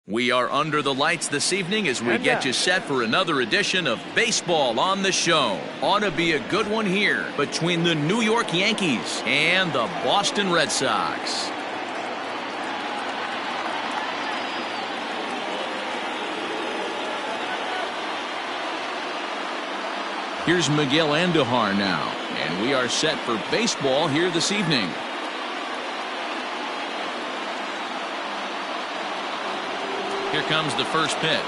We are under the lights this evening as we get you set for another edition of Baseball on the Show. Ought to be a good one here between the New York Yankees and the Boston Red Sox. Here's Miguel Andujar now, and we are set for baseball here this evening. Here comes the first pitch.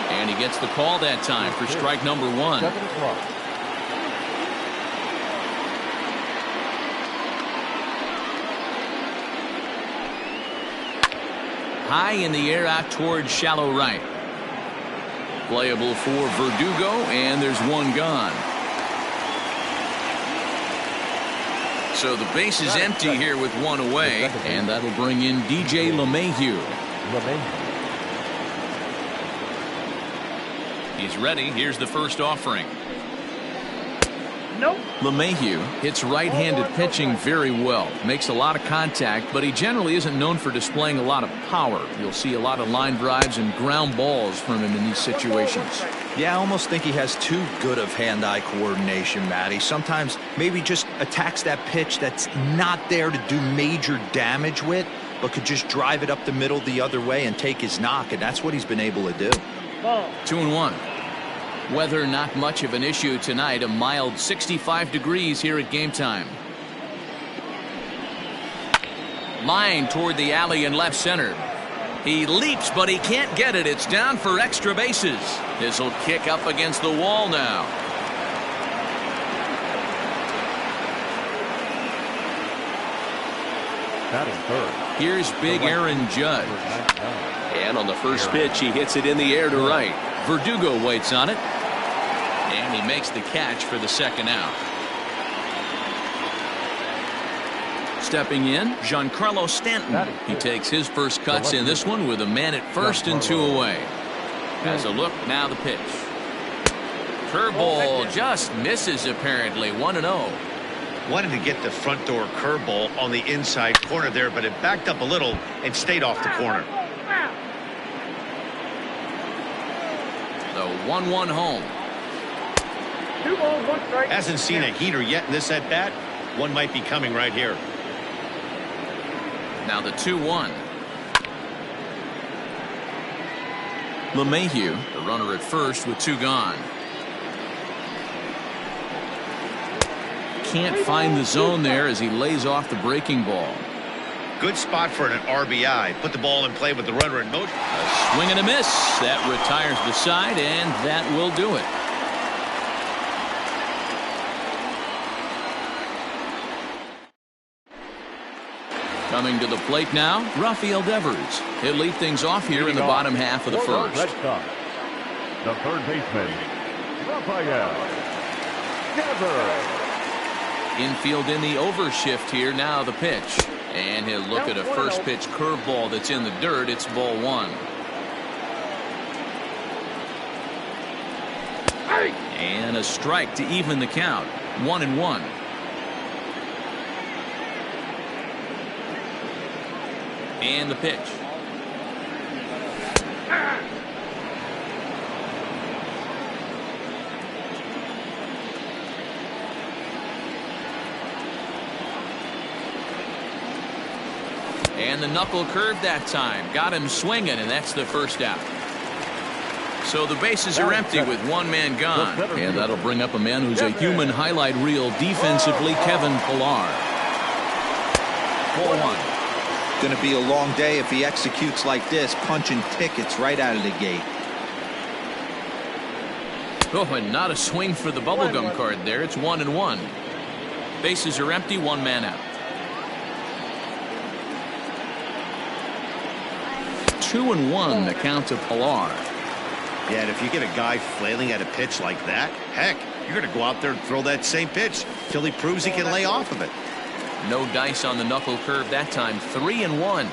And he gets the call that time for strike number one. High in the air out towards shallow right. Playable for Verdugo, and there's one gone. So the base is empty here with one away, and that'll bring in DJ LeMahieu. He's ready. Here's the first offering. Nope. LeMahieu hits right-handed pitching very well. Makes a lot of contact, but he generally isn't known for displaying a lot of power. You'll see a lot of line drives and ground balls from him in these situations. Yeah, I almost think he has too good of hand-eye coordination, Matty. Sometimes maybe just attacks that pitch that's not there to do major damage with, but could just drive it up the middle the other way and take his knock, and that's what he's been able to do. 2-1. Weather not much of an issue tonight. A mild 65 degrees here at game time. Line toward the alley in left center. He leaps, but he can't get it. It's down for extra bases. This will kick up against the wall now. Here's big Aaron Judge. And on the first pitch, he hits it in the air to right. Verdugo waits on it. And he makes the catch for the second out. Stepping in, Giancarlo Stanton. He takes his first cuts in this one with a man at first and two away. Has a look, now the pitch. Curveball just misses apparently, 1-0. Wanted to get the front door curveball on the inside corner there, but it backed up a little and stayed off the corner. The 1-1 home. 2 balls, 1 strike. Hasn't seen a heater yet in this at bat. One might be coming right here. Now the 2-1. LeMahieu, the runner at first with two gone. Can't find the zone there as he lays off the breaking ball. Good spot for an RBI. Put the ball in play with the runner in motion. A swing and a miss. That retires the side, and that will do it. Coming to the plate now, Rafael Devers. He'll lead things off here in the bottom half of the first. The third baseman, Rafael Devers. Infield in the overshift here. Now the pitch. And he'll look at a first pitch curveball that's in the dirt. It's ball one. And a strike to even the count. 1-1. And the pitch. And the knuckle curve that time. Got him swinging, and that's the first out. So the bases are empty with one man gone. And that'll bring up a man who's a human highlight reel defensively, Kevin Pillar. 4-1. Going to be a long day if he executes like this, punching tickets right out of the gate. Oh, and not a swing for the bubblegum card there. It's 1-1. Bases are empty, one man out. 2-1 the count to Pillar. Yeah, and if you get a guy flailing at a pitch like that, heck, you're going to go out there and throw that same pitch till he proves he can lay off of it. No dice on the knuckle curve that time. 3-1.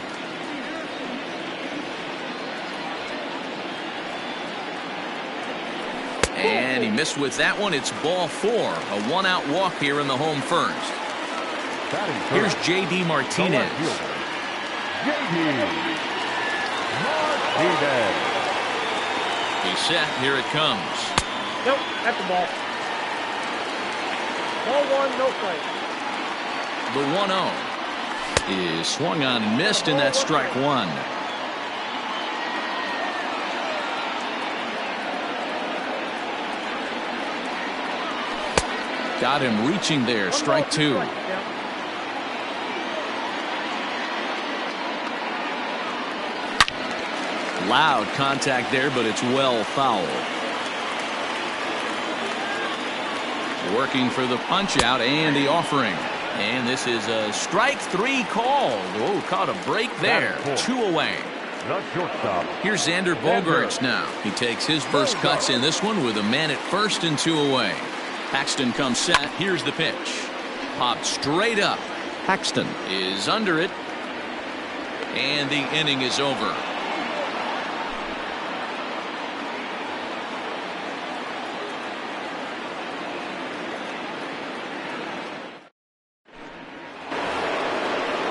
And he missed with that one. It's ball 4. A one-out walk here in the home first. Here's J.D. Martinez. He's set. Here it comes. Nope, that's the ball. Ball one, no strike. The 1-0 is swung on and missed, and that's strike one. Got him reaching there. Strike two. Loud contact there, but it's well foul. Working for the punch out and the offering. And this is a strike three call. Whoa, caught a break there. 2 away. Here's Xander Bogaerts now. He takes his first cuts in this one with a man at first and 2 away. Paxton comes set. Here's the pitch. Popped straight up. Paxton is under it. And the inning is over.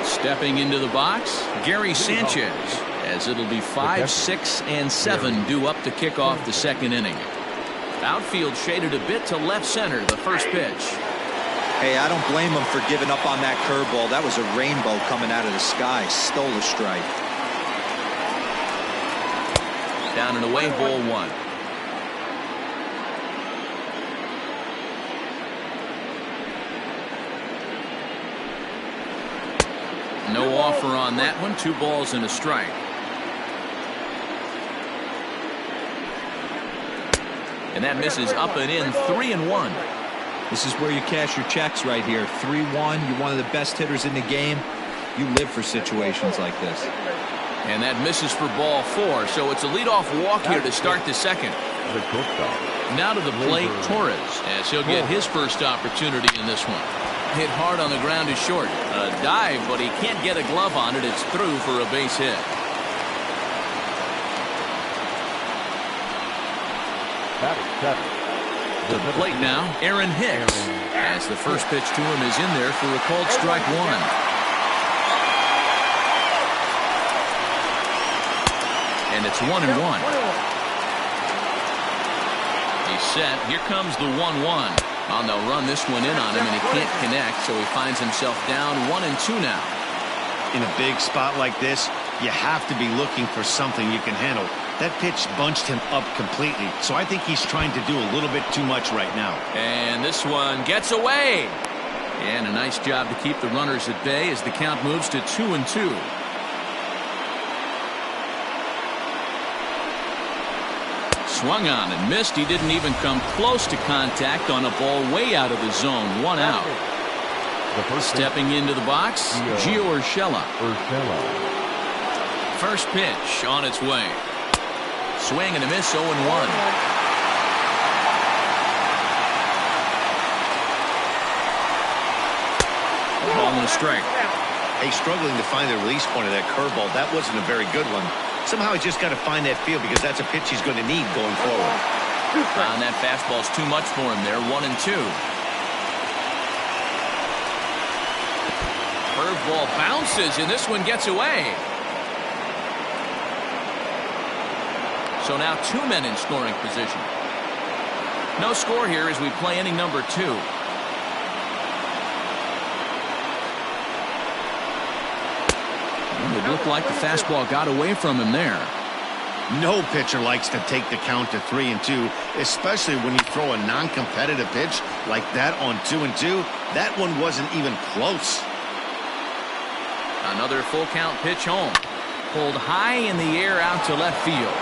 Stepping into the box, Gary Sanchez, as it'll be 5, 6, and 7 due up to kick off the second inning. Outfield shaded a bit to left center, the first pitch. Hey, I don't blame him for giving up on that curveball. That was a rainbow coming out of the sky. Stole a strike. Down and away, ball one. No offer on that one. 2 balls and a strike. And that misses up and in. 3-1. This is where you cash your checks right here. 3-1. You're one of the best hitters in the game. You live for situations like this. And that misses for ball 4. So it's a leadoff walk here to start the second. Now to the plate, Torres, as he'll get his first opportunity in this one. Hit hard on the ground is short. A dive, but he can't get a glove on it. It's through for a base hit. To the plate now, Aaron Hicks, as the first pitch to him is in there for a called strike one. And it's 1-1. He's set. Here comes the 1-1. And they'll run this one in on him, and he can't connect, so he finds himself down 1-2 now. In a big spot like this, you have to be looking for something you can handle. That pitch bunched him up completely, so I think he's trying to do a little bit too much right now. And this one gets away. And a nice job to keep the runners at bay as the count moves to 2-2. Swung on and missed. He didn't even come close to contact on a ball way out of the zone. 1 out. Stepping into the box, Gio Urshela. First pitch on its way. Swing and a miss, 0-1. Ball and a strike. Hey, struggling to find the release point of that curveball. That wasn't a very good one. Somehow he's just got to find that feel because that's a pitch he's going to need going forward. And that fastball's too much for him there. 1-2. Curveball bounces, and this one gets away. So now 2 men in scoring position. No score here as we play inning number 2. It looked like the fastball got away from him there. No pitcher likes to take the count to 3-2, especially when you throw a non-competitive pitch like that on 2-2. That one wasn't even close. Another full count pitch home. Pulled high in the air out to left field.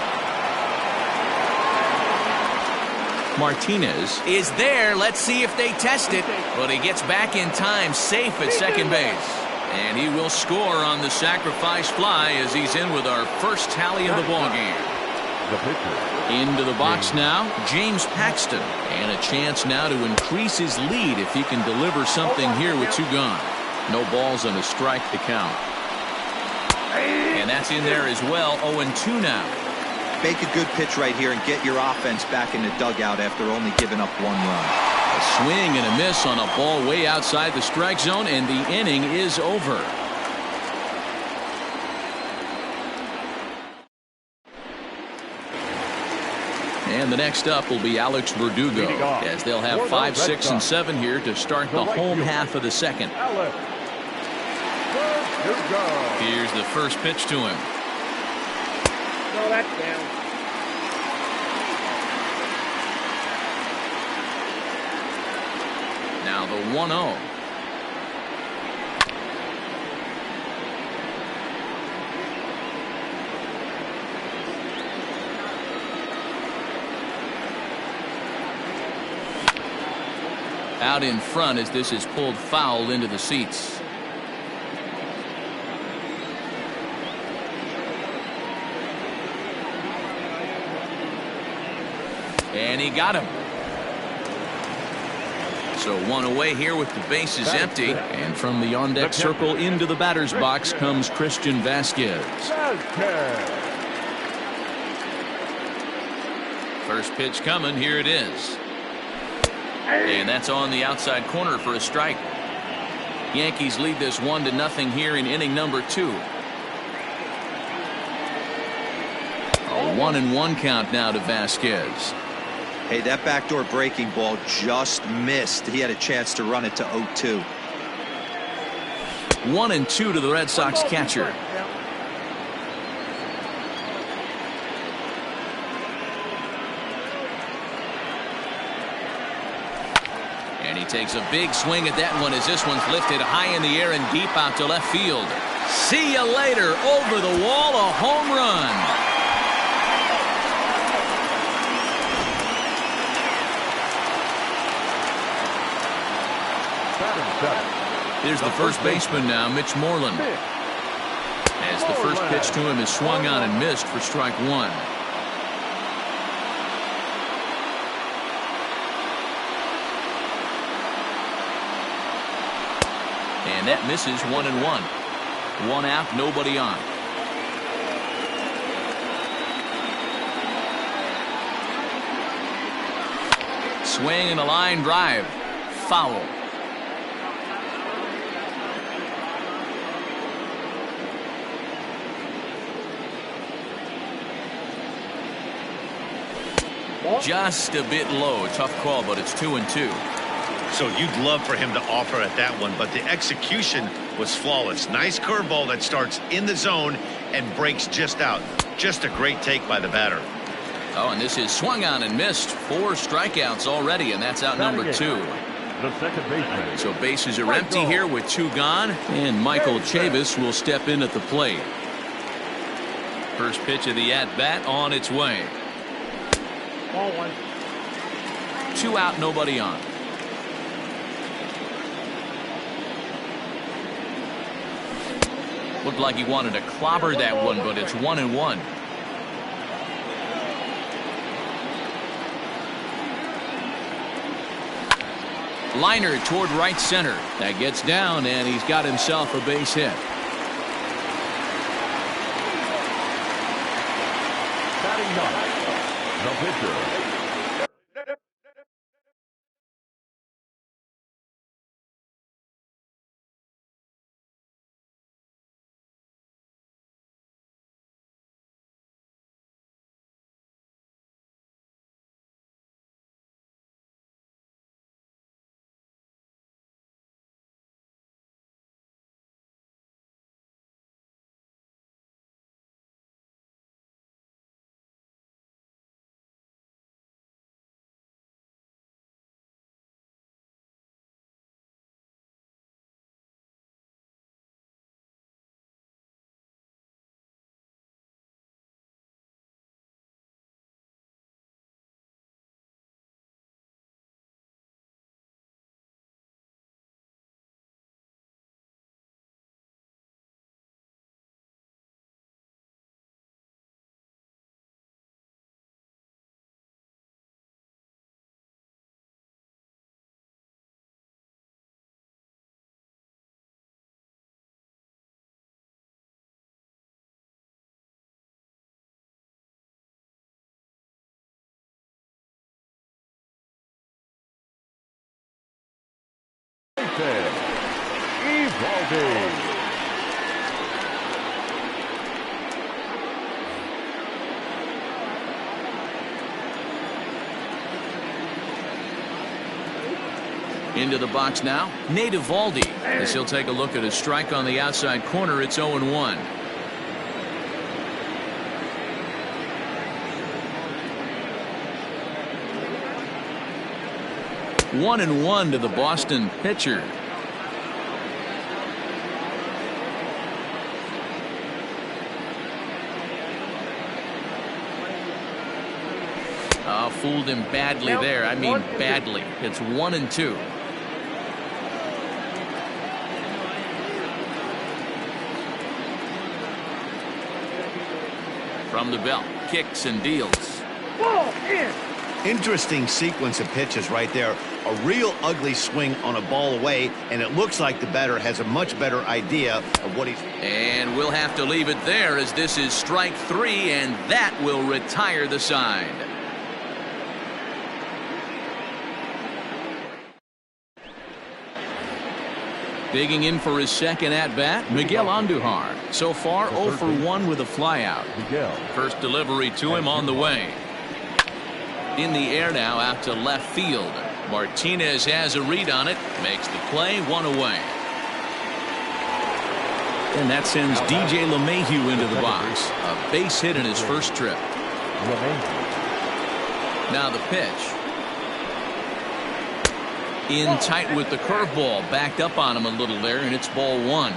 Martinez is there. Let's see if they test it. But he gets back in time, safe at second base. And he will score on the sacrifice fly as he's in with our first tally of the ballgame. Into the box now, James Paxton. And a chance now to increase his lead if he can deliver something here with 2 gone. No balls and a strike to count. And that's in there as well. 0-2 now. Make a good pitch right here and get your offense back in the dugout after only giving up 1 run. A swing and a miss on a ball way outside the strike zone, and the inning is over. And the next up will be Alex Verdugo, as they'll have 5, 6, and 7 here to start the home half of the second. Here's the first pitch to him. No, that's down. Now the 1-0. Out in front as this is pulled foul into the seats. And he got him. So one away here with the bases empty. And from the on-deck circle into the batter's box comes Christian Vasquez. First pitch coming. Here it is. And that's on the outside corner for a strike. Yankees lead this 1-0 here in inning number 2. A 1-1 count now to Vasquez. Hey, that backdoor breaking ball just missed. He had a chance to run it to 0-2. 1-2 to the Red Sox catcher. And he takes a big swing at that one as this one's lifted high in the air and deep out to left field. See you later. Over the wall, a home run. Here's the first baseman now, Mitch Moreland. As the first pitch to him is swung on and missed for strike 1. And that misses 1-1. 1 out, nobody on. Swing and a line drive. Foul. Just a bit low. Tough call, but it's 2-2. So you'd love for him to offer at that one, but the execution was flawless. Nice curveball that starts in the zone and breaks just out. Just a great take by the batter. Oh, and this is swung on and missed. 4 strikeouts already, and that's out number 2. The second baseman. So bases are empty here with 2 gone, and Michael Chavis will step in at the plate. First pitch of the at-bat on its way. Ball 1. 2 out, nobody on. Looked like he wanted to clobber that one, but it's 1-1. Liner toward right center. That gets down, and he's got himself a base hit. Batting ninth, the pitcher. Evaldi. Into the box now, Nate Eovaldi, as he'll take a look at a strike on the outside corner. It's 0-1. One and one to the Boston pitcher. Fooled him badly there. I mean badly. It's 1-2. From the belt, kicks and deals. Ball in. Interesting sequence of pitches right there. A real ugly swing on a ball away, and it looks like the batter has a much better idea of what he's... And we'll have to leave it there, as this is strike 3, and that will retire the side. Digging in for his second at-bat, Miguel Andujar. So far, 0 for 1 with a flyout. First delivery to him on the way. In the air now, out to left field. Martinez has a read on it, makes the play, 1 away. And that sends DJ LeMahieu into the box. A base hit in his first trip. Now the pitch. In tight with the curveball, backed up on him a little there, and it's ball 1.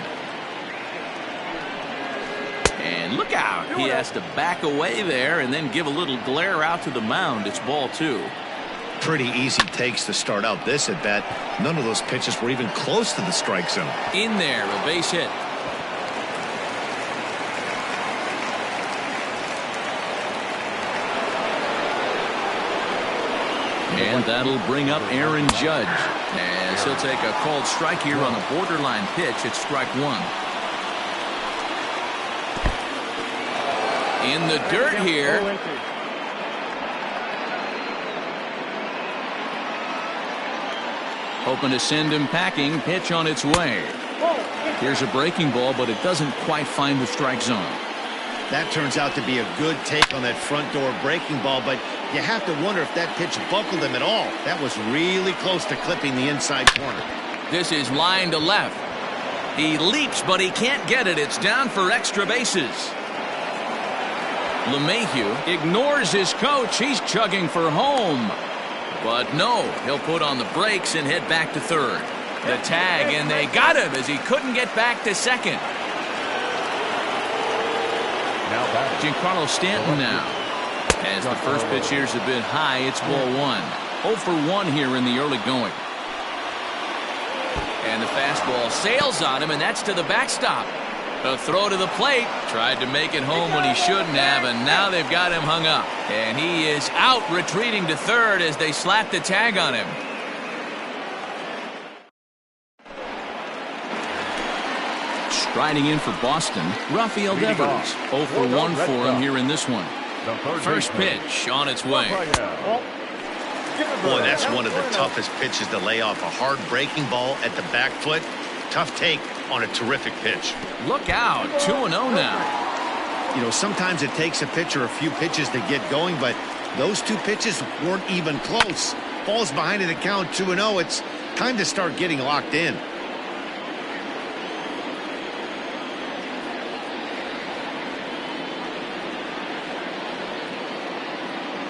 And look out, he has to back away there and then give a little glare out to the mound. It's ball 2. Pretty easy takes to start out this at bat. None of those pitches were even close to the strike zone. In there, a base hit. And that'll bring up Aaron Judge, as he'll take a called strike here on a borderline pitch. It's strike 1. In the dirt here. Hoping to send him packing. Pitch on its way. Here's a breaking ball, but it doesn't quite find the strike zone. That turns out to be a good take on that front door breaking ball, but you have to wonder if that pitch buckled him at all. That was really close to clipping the inside corner. This is line to left. He leaps, but he can't get it. It's down for extra bases. LeMahieu ignores his coach. He's chugging for home. But no, he'll put on the brakes and head back to third. The tag, and they got him as he couldn't get back to second. Giancarlo Stanton now. As the first pitch here's a bit high, it's ball 1. 0 for 1 here in the early going. And the fastball sails on him, and that's to the backstop. A throw to the plate. Tried to make it home when he shouldn't have, and now they've got him hung up. And he is out, retreating to third as they slap the tag on him. Striding in for Boston, Rafael Devers. 0 for 1 for him here in this one. First pitch on its way. Boy, that's one of the toughest pitches to lay off. A hard breaking ball at the back foot. Tough take on a terrific pitch. Look out, 2-0 now. You know, sometimes it takes a pitcher a few pitches to get going, but those 2 pitches weren't even close. Ball's behind in the count, 2-0. It's time to start getting locked in.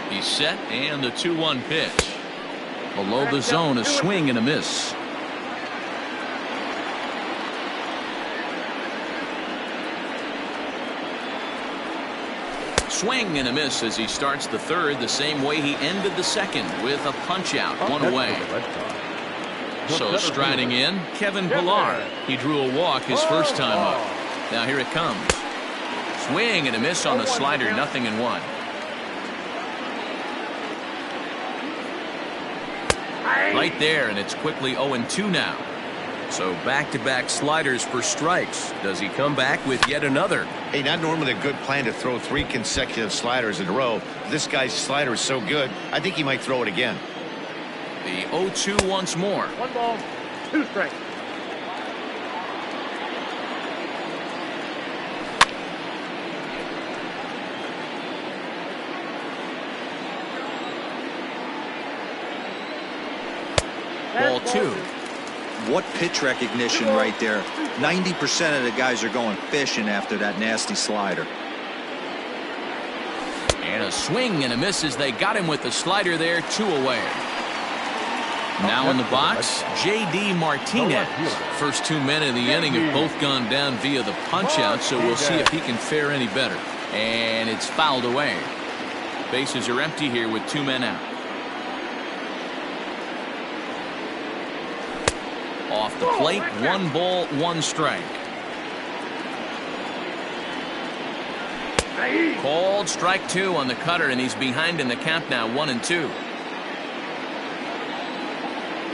He's set, and the 2-1 pitch. Below the zone, a swing and a miss. Swing and a miss as he starts the third the same way he ended the second, with a punch out, 1 away. So striding in, Kevin Pillar. He drew a walk his first time up. Now here it comes. Swing and a miss on the slider, 0-1. Right there, and it's quickly 0-2 now. So back-to-back sliders for strikes. Does he come back with yet another? Hey, not normally a good plan to throw 3 consecutive sliders in a row. This guy's slider is so good, I think he might throw it again. The 0-2 once more. 1 ball, 2 strikes. Ball two. What pitch recognition right there. 90% of the guys are going fishing after that nasty slider. And a swing and a miss as they got him with the slider there, 2 away. Now in the box, J.D. Martinez. First 2 men in the inning have both gone down via the punch-out, so we'll see if he can fare any better. And it's fouled away. Bases are empty here with 2 men out. Off the plate, 1 ball, 1 strike. Called strike 2 on the cutter, and he's behind in the count now, 1-2.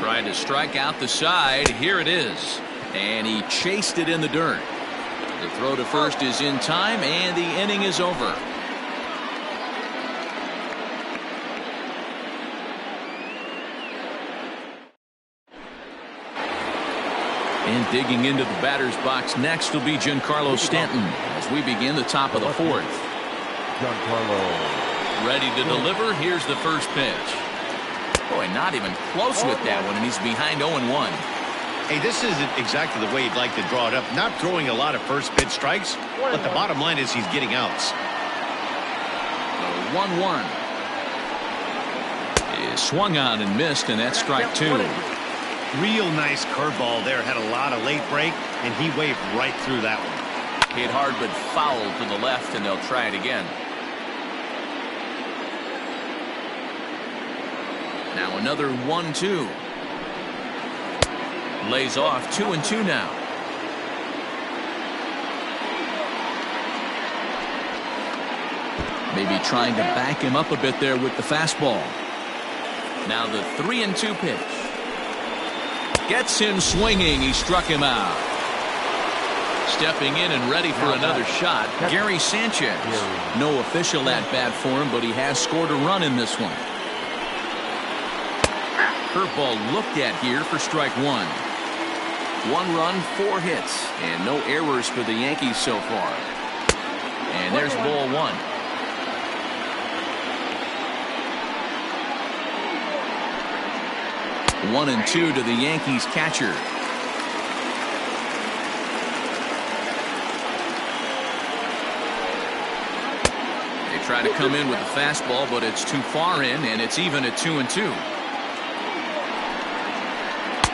Trying to strike out the side. Here it is. And he chased it in the dirt. The throw to first is in time, and the inning is over. And digging into the batter's box next will be Giancarlo Stanton as we begin the top of the 4th. Giancarlo. Ready to deliver. Here's the first pitch. Boy, not even close with that one, and he's behind 0-1. Hey, this isn't exactly the way you'd like to draw it up. Not throwing a lot of first pitch strikes, but the bottom line is he's getting outs. The 1-1 is swung on and missed, and that's strike 2. Real nice curveball there. Had a lot of late break, and he waved right through that one. Hit hard but foul to the left, and they'll try it again. Now another 1-2. Lays off 2-2 now. Maybe trying to back him up a bit there with the fastball. Now the 3-2 pitch. Gets him swinging. He struck him out. Stepping in and ready for another shot, Gary Sanchez. No official at bat for him, but he has scored a run in this one. Curveball looked at here for strike 1. 1 run, 4 hits, and no errors for the Yankees so far. And there's ball 1. One and 2 to the Yankees catcher. They try to come in with the fastball, but it's too far in, and it's even at 2-2.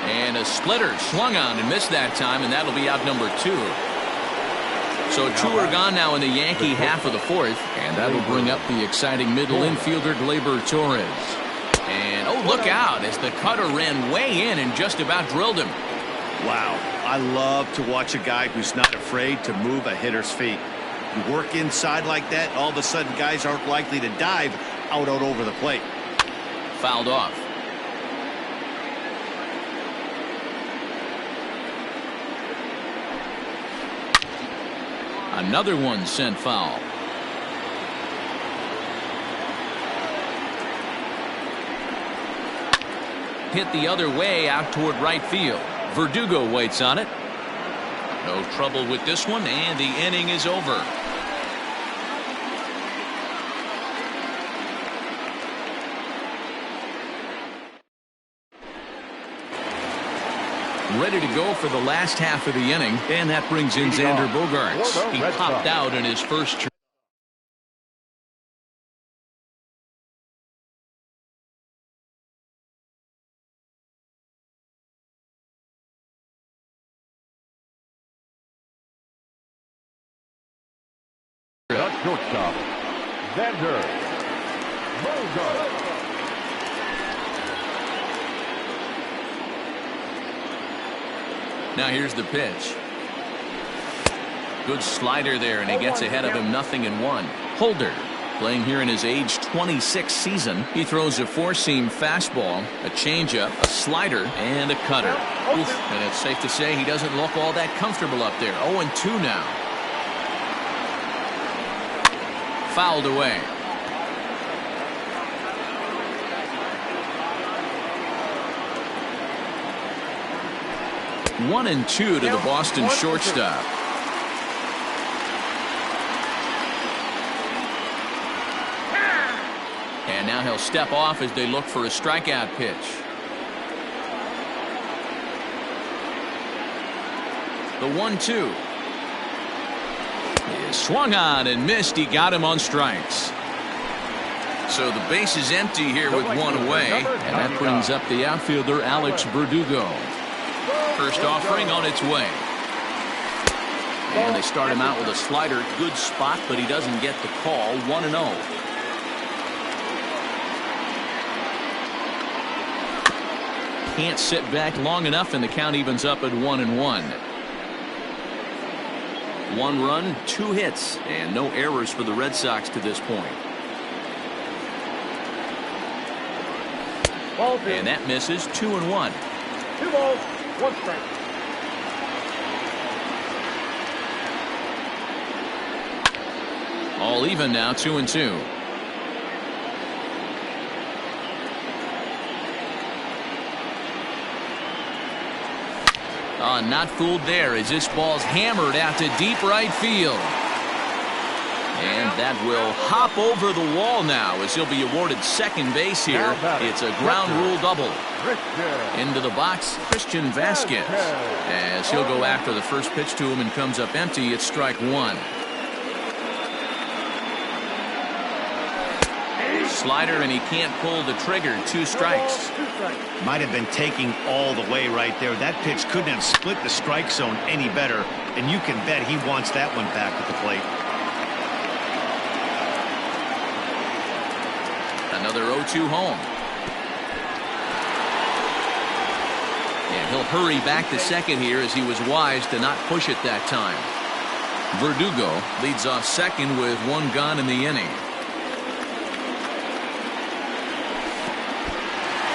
And a splitter swung on and missed that time, and that'll be out number 2. So 2 are gone now in the Yankee half of the 4th, and that'll bring up the exciting middle infielder Gleyber Torres. And oh, look out as the cutter ran way in and just about drilled him. Wow, I love to watch a guy who's not afraid to move a hitter's feet. You work inside like that, all of a sudden guys aren't likely to dive out over the plate. Fouled off. Another one sent foul. Hit the other way out toward right field. Verdugo waits on it. No trouble with this one, and the inning is over. Ready to go for the last half of the inning, and that brings in Xander Bogaerts. He popped out in his first turn. Shortstop, Xander Bogaerts. Now here's the pitch. Good slider there, and he gets ahead of him 0-1. Holder playing here in his age 26 season. He throws a 4-seam fastball, a changeup, a slider, and a cutter. Oof, and it's safe to say he doesn't look all that comfortable up there. 0-2 now. Fouled away. One and 2 to the Boston shortstop. And now he'll step off as they look for a strikeout pitch. The 1-2 is swung on and missed. He got him on strikes. So the base is empty here with one away, and that brings up the outfielder Alex Verdugo. First offering on its way. And they start him out with a slider. Good spot, but he doesn't get the call. 1-0. Can't sit back long enough, and the count evens up at 1-1. 1 run, 2 hits, and no errors for the Red Sox to this point. And that misses. 2-1. 2 balls, 1 strike. All even now, 2-2. Not fooled there as this ball's hammered out to deep right field. And that will hop over the wall now as he'll be awarded second base here. It's a ground rule double. Into the box, Christian Vasquez, as he'll go after the first pitch to him and comes up empty. It's strike 1. Slider, and he can't pull the trigger. 2 strikes. Might have been taking all the way right there. That pitch couldn't have split the strike zone any better, and you can bet he wants that one back at the plate. Another 0-2 home. And he'll hurry back to second here as he was wise to not push it that time. Verdugo leads off second with 1 gone in the inning.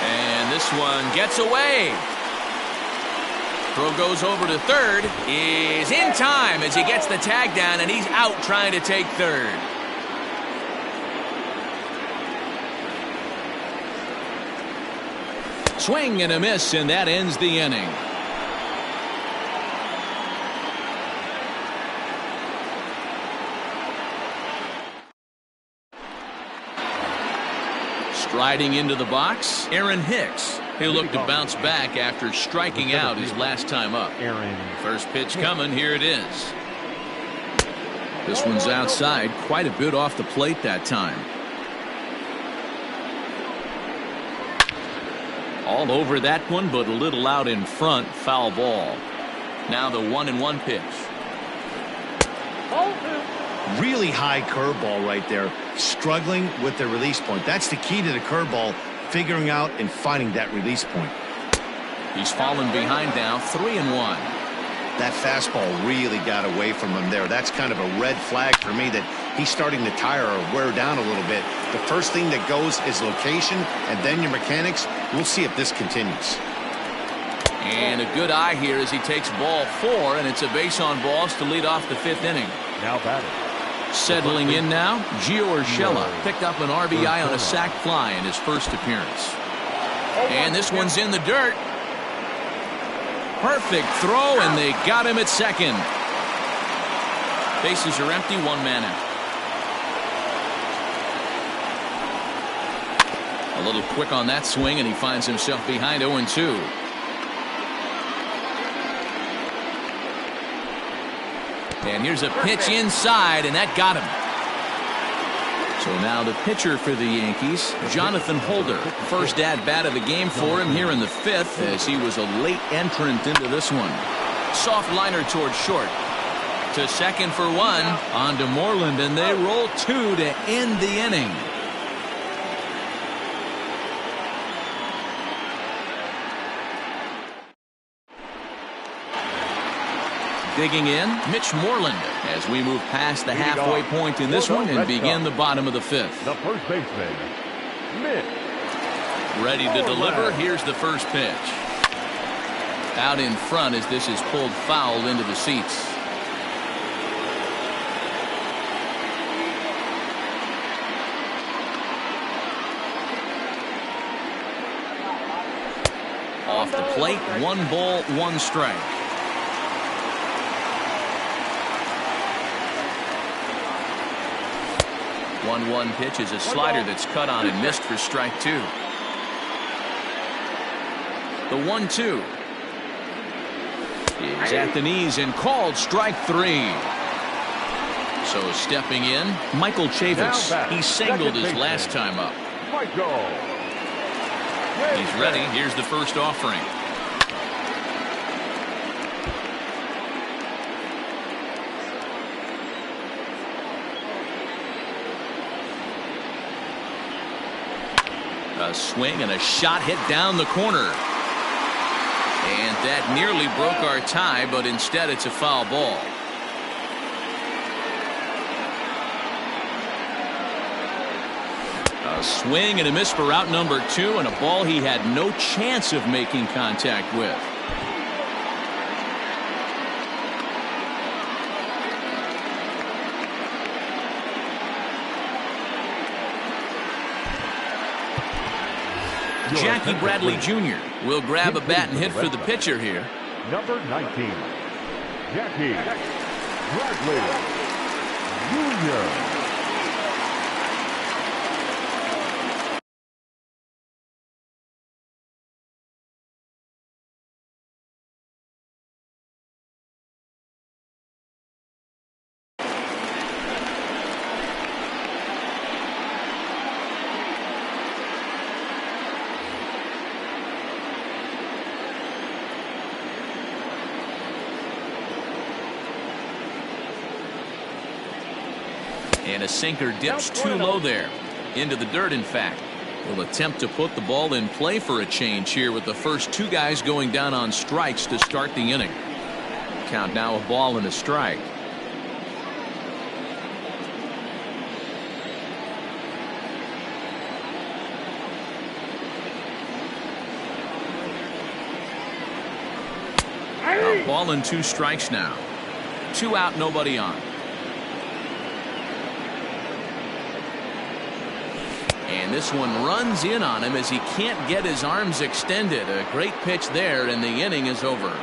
And this one gets away. Throw goes over to third. Is in time as he gets the tag down, and he's out trying to take third. Swing and a miss, and that ends the inning. Striding into the box, Aaron Hicks. He'll look to bounce back after striking out his last time up. First pitch coming, here it is. This one's outside, quite a bit off the plate that time. All over that one, but a little out in front. Foul ball. Now the 1-1 pitch. Really high curveball right there. Struggling with the release point. That's the key to the curveball, figuring out and finding that release point. He's fallen behind now, 3-1. That fastball really got away from him there. That's kind of a red flag for me that he's starting to tire or wear down a little bit. The first thing that goes is location, and then your mechanics. We'll see if this continues. And a good eye here as he takes ball 4, and it's a base on balls to lead off the 5th inning. Now batting. Settling in now, Gio Urshela picked up an RBI on a sac fly in his first appearance. And this one's in the dirt. Perfect throw, and they got him at second. Bases are empty, 1 man out. A little quick on that swing, and he finds himself behind 0-2. And here's a pitch inside, and that got him. So now the pitcher for the Yankees, Jonathan Holder. First at-bat of the game for him here in the 5th, as he was a late entrant into this one. Soft liner towards short. To second for 1. On to Moreland, and they roll 2 to end the inning. Digging in, Mitch Moreland, as we move past the halfway point in this one and begin the bottom of the 5th. The first baseman, Mitch. Ready to deliver. Here's the first pitch. Out in front as this is pulled foul into the seats. Off the plate, 1 ball, 1 strike. 1-1 pitch is a slider that's cut on and missed for strike 2. The 1-2 He's at the knees and called strike 3. So stepping in, Michael Chavis. He singled his last time up. He's ready. Here's the first offering. A swing and a shot hit down the corner. And that nearly broke our tie, but instead it's a foul ball. A swing and a miss for out number 2, and a ball he had no chance of making contact with. Jackie Bradley Jr. will grab a bat and hit for the pitcher here. Number 19, Jackie Bradley Jr. And a sinker dips too low there. Into the dirt, in fact. Will attempt to put the ball in play for a change here with the first 2 guys going down on strikes to start the inning. Count now a ball and a strike. A ball and 2 strikes now. 2 out, nobody on. And this one runs in on him as he can't get his arms extended. A great pitch there, and the inning is over.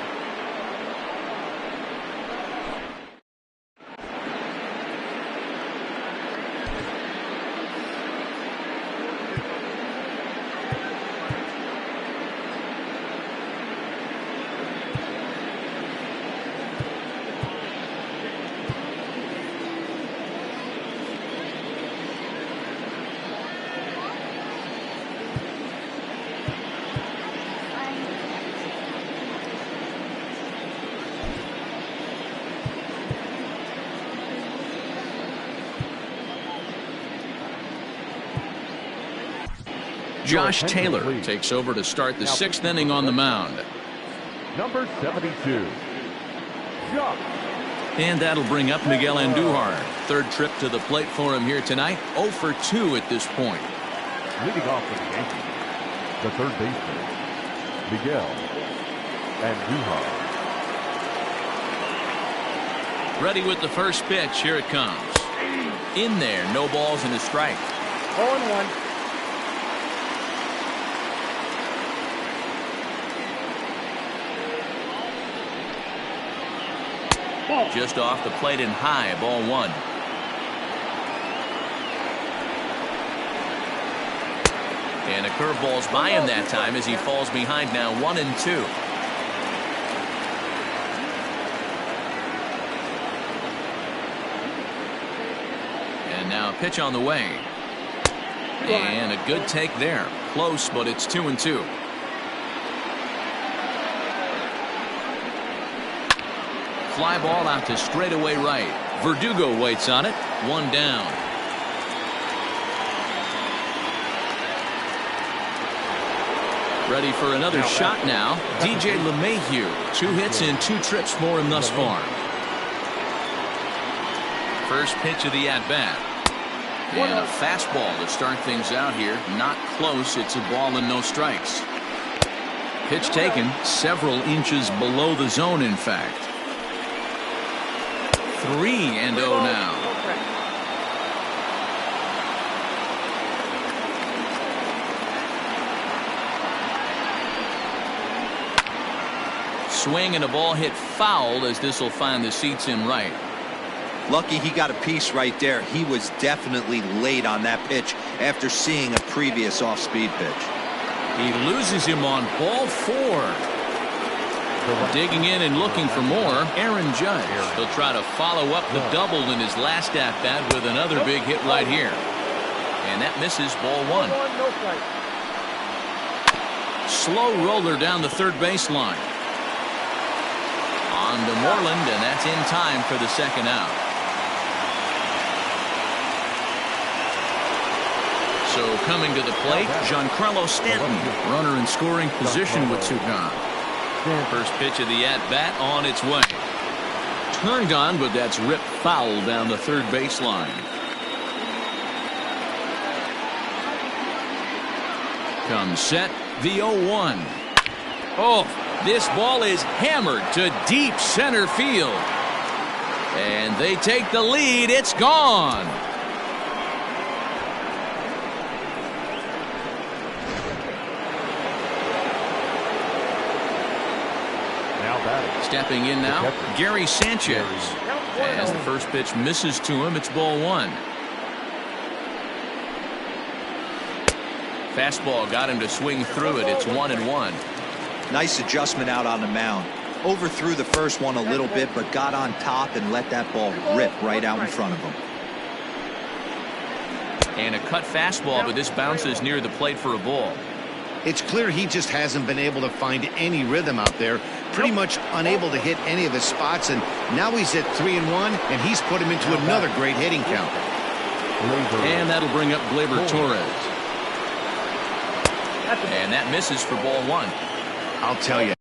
Josh Taylor takes over to start the 6th inning on the mound. Number 72, Josh. And that'll bring up Miguel Andujar. 3rd trip to the plate for him here tonight. 0 for 2 at this point. Leading off for the Yankees, the 3rd baseman, Miguel Andujar. Ready with the first pitch. Here it comes. In there, no balls and a strike. 0-1. Just off the plate and high, ball 1. And a curveball's by him that time as he falls behind now 1-2. And now a pitch on the way. And a good take there. Close, but it's 2-2. Fly ball out to straightaway right. Verdugo waits on it. 1 down. Ready for another shot now. DJ LeMahieu. 2 hits and 2 trips for him thus far. First pitch of the at-bat. And a fastball to start things out here. Not close. It's a ball and no strikes. Pitch taken several inches below the zone, in fact. 3-0 now. Swing and a ball hit foul as this will find the seats in right. Lucky he got a piece right there. He was definitely late on that pitch after seeing a previous off-speed pitch. He loses him on ball 4. Digging in and looking for more, Aaron Judge. He'll try to follow up the double in his last at-bat with another big hit right here. And that misses, ball one. Slow roller down the third baseline. On to Moreland, and that's in time for the second out. So coming to the plate, Giancarlo Stanton. Runner in scoring position with two gone. First pitch of the at-bat on its way. Turned on, but that's ripped foul down the third baseline. Comes set, the 0-1. Oh, this ball is hammered to deep center field. And they take the lead. It's gone. Stepping in now, Gary Sanchez. As the first pitch misses to him, it's ball one. Fastball got him to swing through it. It's 1-1. Nice adjustment out on the mound. Overthrew the first one a little bit, but got on top and let that ball rip right out in front of him. And a cut fastball, but this bounces near the plate for a ball. It's clear he just hasn't been able to find any rhythm out there. Pretty much unable to hit any of his spots, and now he's at 3-1, and he's put him into another great hitting count. And that'll bring up Gleyber Torres. And that misses for ball one. I'll tell you.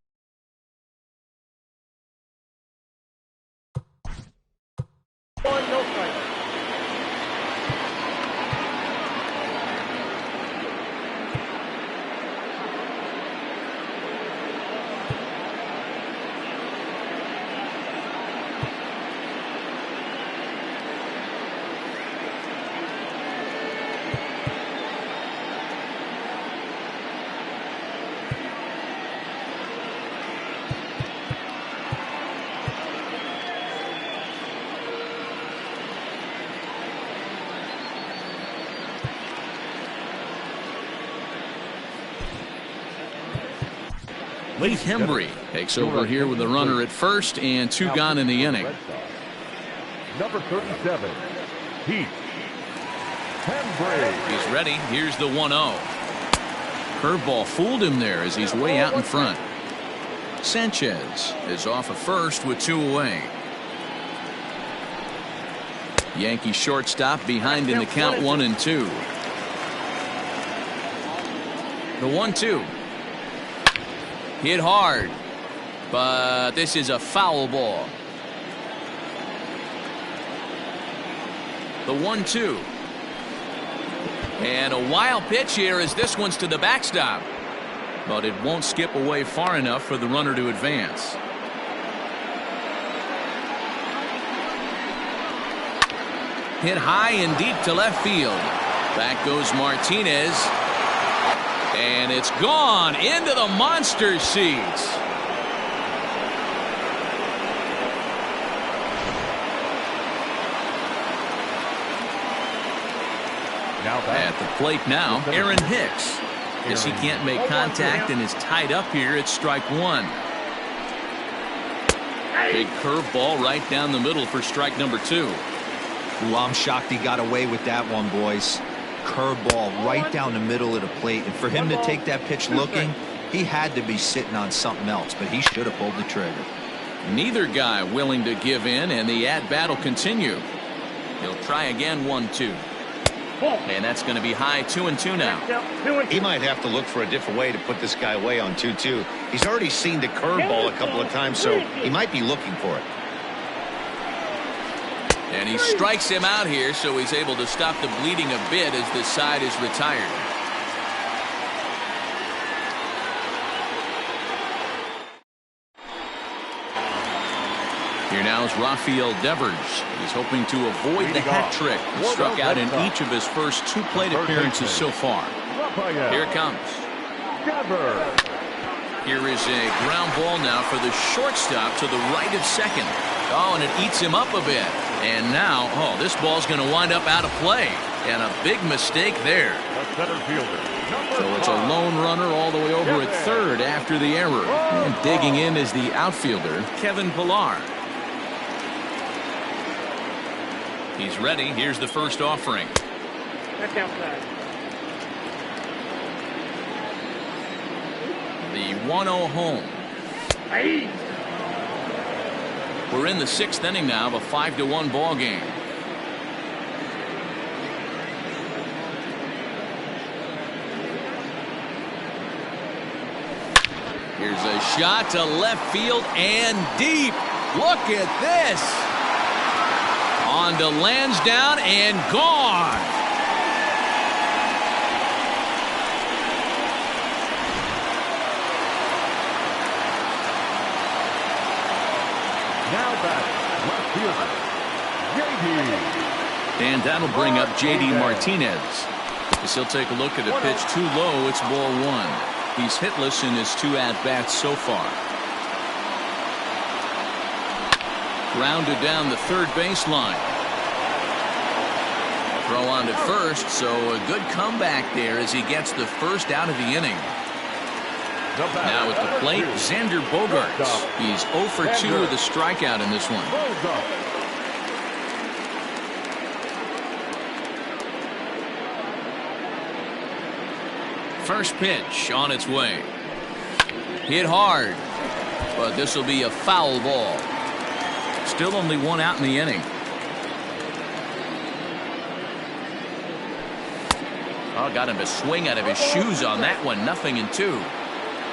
Leith Hembry takes over here with a runner at first and two gone in the inning. Number 37, Heath Hembry. He's ready. Here's the 1-0. Curveball fooled him there as he's way out in front. Sanchez is off of first with two away. Yankee shortstop behind in the count 1-2. The 1-2. Hit hard, but this is a foul ball. The 1-2. And a wild pitch here as this one's to the backstop. But it won't skip away far enough for the runner to advance. Hit high and deep to left field. Back goes Martinez. And it's gone into the monster seats. At the plate now, Aaron Hicks. As he can't make contact and is tied up here at strike one. Big curveball right down the middle for strike number two. Well, I'm shocked he got away with that one, boys. Curveball right down the middle of the plate, and for him to take that pitch looking, he had to be sitting on something else, but he should have pulled the trigger. Neither guy willing to give in, and the at-bat will continue. He'll try again, 1-2. And that's going to be high, 2-2 now. He might have to look for a different way to put this guy away on 2-2. He's already seen the curveball a couple of times, so he might be looking for it. And he strikes him out here, so he's able to stop the bleeding a bit as this side is retired. Here now is Rafael Devers. He's hoping to avoid the hat trick. He struck out in each of his first two plate appearances so far. Here it comes. Here is a ground ball now for the shortstop to the right of second. Oh, and it eats him up a bit. And now, oh, this ball's going to wind up out of play. And a big mistake there. center fielder, So it's a lone runner all the way over at third after the error. And digging in is the outfielder, Kevin Pillar. He's ready. Here's the first offering. That's outside. The 1-0 home. Aye. We're in the 6th inning now of a 5-1 ball game. Here's a shot to left field and deep. Look at this. On to Lansdowne and gone. now batting, left fielder, J.D. And that'll bring up J.D. Martinez. As he'll take a look at a pitch too low, it's ball one. He's hitless in his 2 at-bats so far. Grounded down the third baseline. Throw on to first, so a good comeback there as he gets the first out of the inning. Now at the plate, Xander Bogaerts. He's 0 for 2 with a strikeout in this one. First pitch on its way. Hit hard, but this will be a foul ball. Still only 1 out in the inning. Oh, got him to swing out of his shoes on that one. 0-2.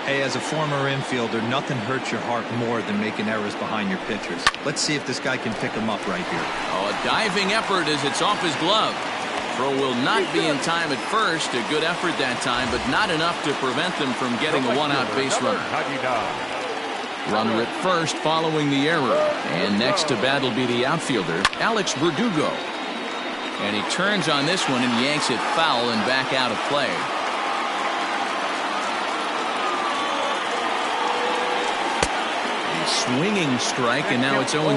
Hey, as a former infielder, nothing hurts your heart more than making errors behind your pitchers. Let's see if this guy can pick him up right here. Oh, a diving effort as it's off his glove. Throw will not be in time at first. A good effort that time, but not enough to prevent them from getting a 1-out base runner. Runner at first following the error. And next to bat will be the outfielder, Alex Verdugo. And he turns on this one and yanks it foul and back out of play. A swinging strike, and now it's 0-2.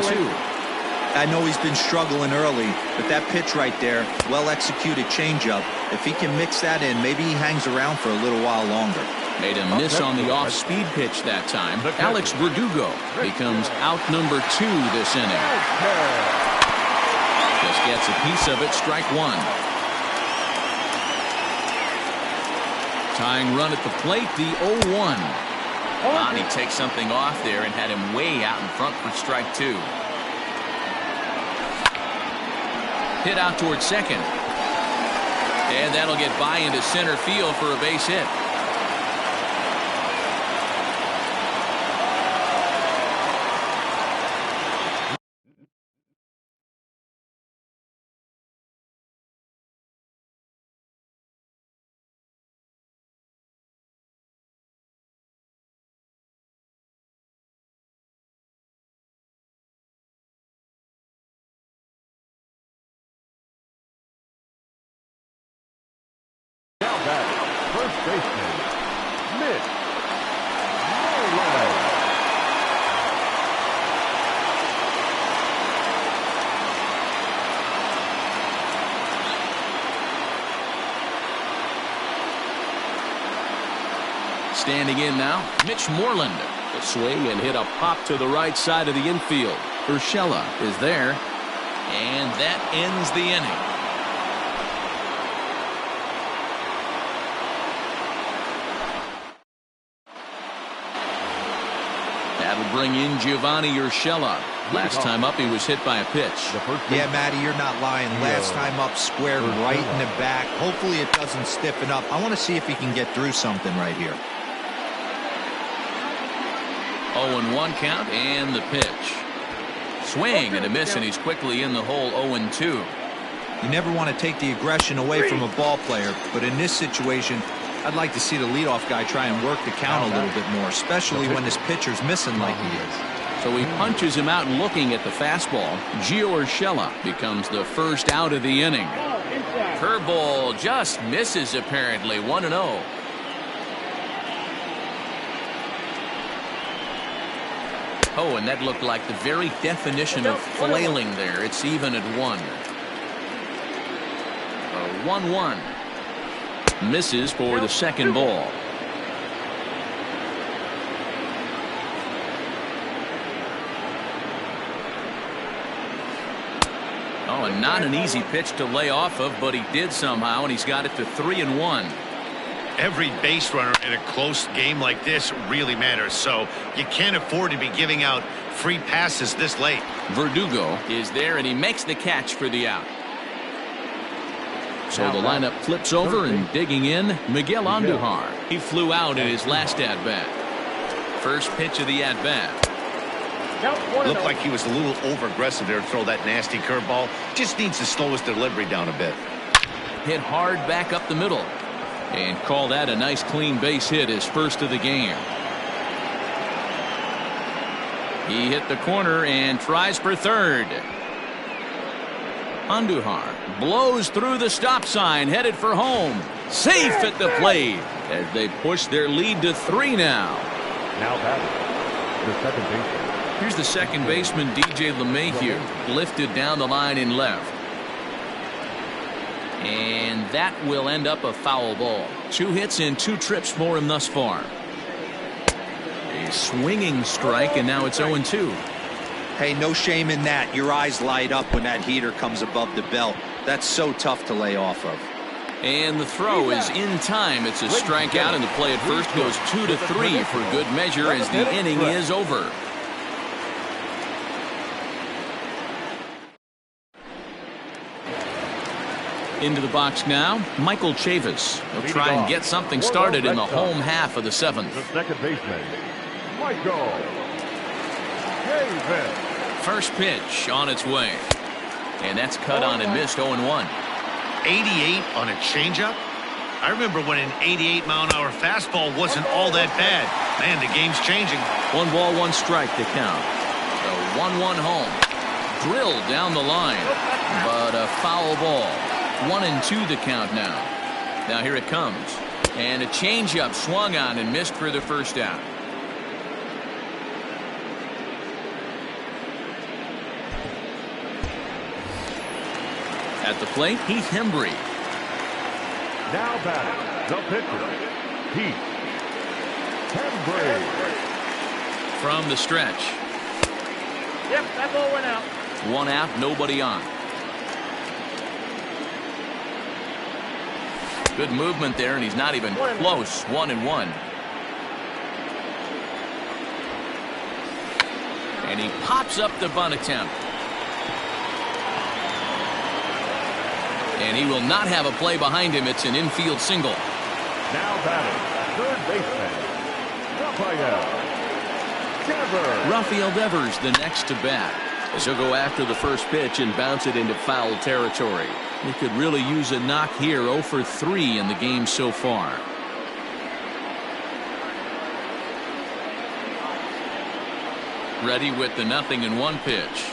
I know he's been struggling early, but that pitch right there, well-executed changeup. If he can mix that in, maybe he hangs around for a little while longer. Made a miss on the off-speed pitch that time. Alex Verdugo becomes out number 2 this inning. Just gets a piece of it, strike 1. Tying run at the plate, the 0-1. He takes something off there and had him way out in front for strike 2. Hit out towards second. And that'll get by into center field for a base hit. First baseman, Mitch Moreland. Standing in now, Mitch Moreland. The swing and hit a pop to the right side of the infield. Urshela is there, and that ends the inning. That'll bring in Giovanni Urshela. Last time up, he was hit by a pitch. Yeah, Matty, you're not lying. Last time up, squared right in the back. Hopefully it doesn't stiffen up. I want to see if he can get through something right here. 0-1 count and the pitch. Swing and a miss, and he's quickly in the hole. 0-2. You never want to take the aggression away from a ball player, but in this situation, I'd like to see the leadoff guy try and work the count a little bit more, especially when this pitcher's missing like he is. So he punches him out and looking at the fastball. Gio Urshela becomes the first out of the inning. Curveball just misses apparently. 1-0. Oh, and that looked like the very definition of flailing there. It's even at 1. 1-1. Misses for the second ball. Oh, and not an easy pitch to lay off of, but he did somehow, and he's got it to 3-1. Every base runner in a close game like this really matters, so you can't afford to be giving out free passes this late. Verdugo is there, and he makes the catch for the out. So the lineup flips over, and digging in, Miguel Andujar. He flew out in his last at-bat. First pitch of the at-bat. Looked like he was a little over-aggressive there to throw that nasty curveball. Just needs to slow his delivery down a bit. Hit hard back up the middle. And call that a nice clean base hit, his first of the game. He hit the corner and tries for third. Andujar blows through the stop sign, headed for home. Safe at the plate as they push their lead to 3 now. Now batting, the second baseman. Here's the second baseman, DJ LeMahieu, lifted down the line in left. And that will end up a foul ball. 2 hits and 2 trips for him thus far. A swinging strike, and now it's 0-2. Hey, no shame in that. Your eyes light up when that heater comes above the belt. That's so tough to lay off of. And the throw is in time. It's a strikeout, and the play at first goes 2-3 for good measure as the inning is over. Into the box now, Michael Chavis. He'll try and get something started in the home half of the 7th. The second baseman, Michael Chavis. First pitch on its way. And that's cut on and missed 0-1. 88 on a changeup? I remember when an 88-mile-an-hour fastball wasn't all that bad. Man, the game's changing. 1 ball, 1 strike to count. The 1-1 home. Drilled down the line, but a foul ball. 1-2 the count now. Now here it comes. And a changeup swung on and missed for the first out. At the plate, Heath Hembree. Now batting, the pitcher, Heath Hembree. From the stretch. Yep, that ball went out. 1 out, nobody on. Good movement there, and he's not even close. 1-1. And he pops up the bunt attempt. And he will not have a play behind him. It's an infield single. Now batting, third baseman, Rafael Devers the next to bat. As he'll go after the first pitch and bounce it into foul territory. He could really use a knock here. 0 for 3 in the game so far. Ready with the 0-1 pitch.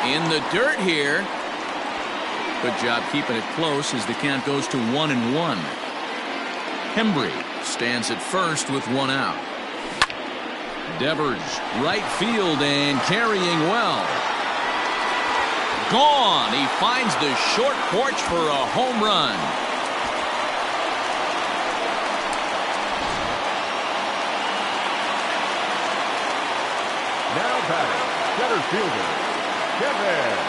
In the dirt here. Good job keeping it close as the count goes to 1-1. Hembree stands at first with 1 out. Devers right field and carrying well. Gone. He finds the short porch for a home run. Now batting, center fielder, Kevin.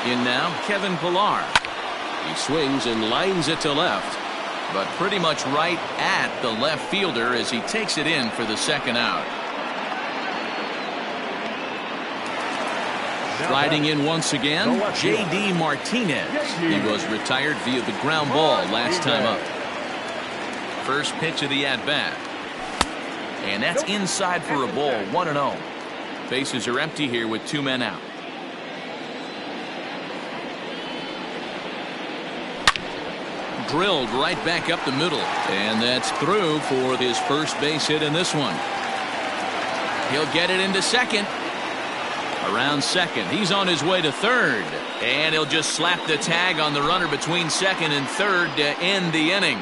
In now, Kevin Pillar. He swings and lines it to left, but pretty much right at the left fielder as he takes it in for the second out. Striding in once again, J.D. Martinez. He was retired via the ground ball last time up. First pitch of the at-bat. And that's inside for a ball, 1-0. Bases are empty here with 2 men out. Drilled right back up the middle, and that's through for his first base hit in this one. He'll get it into second. Around second. He's on his way to third. And he'll just slap the tag on the runner between second and third to end the inning.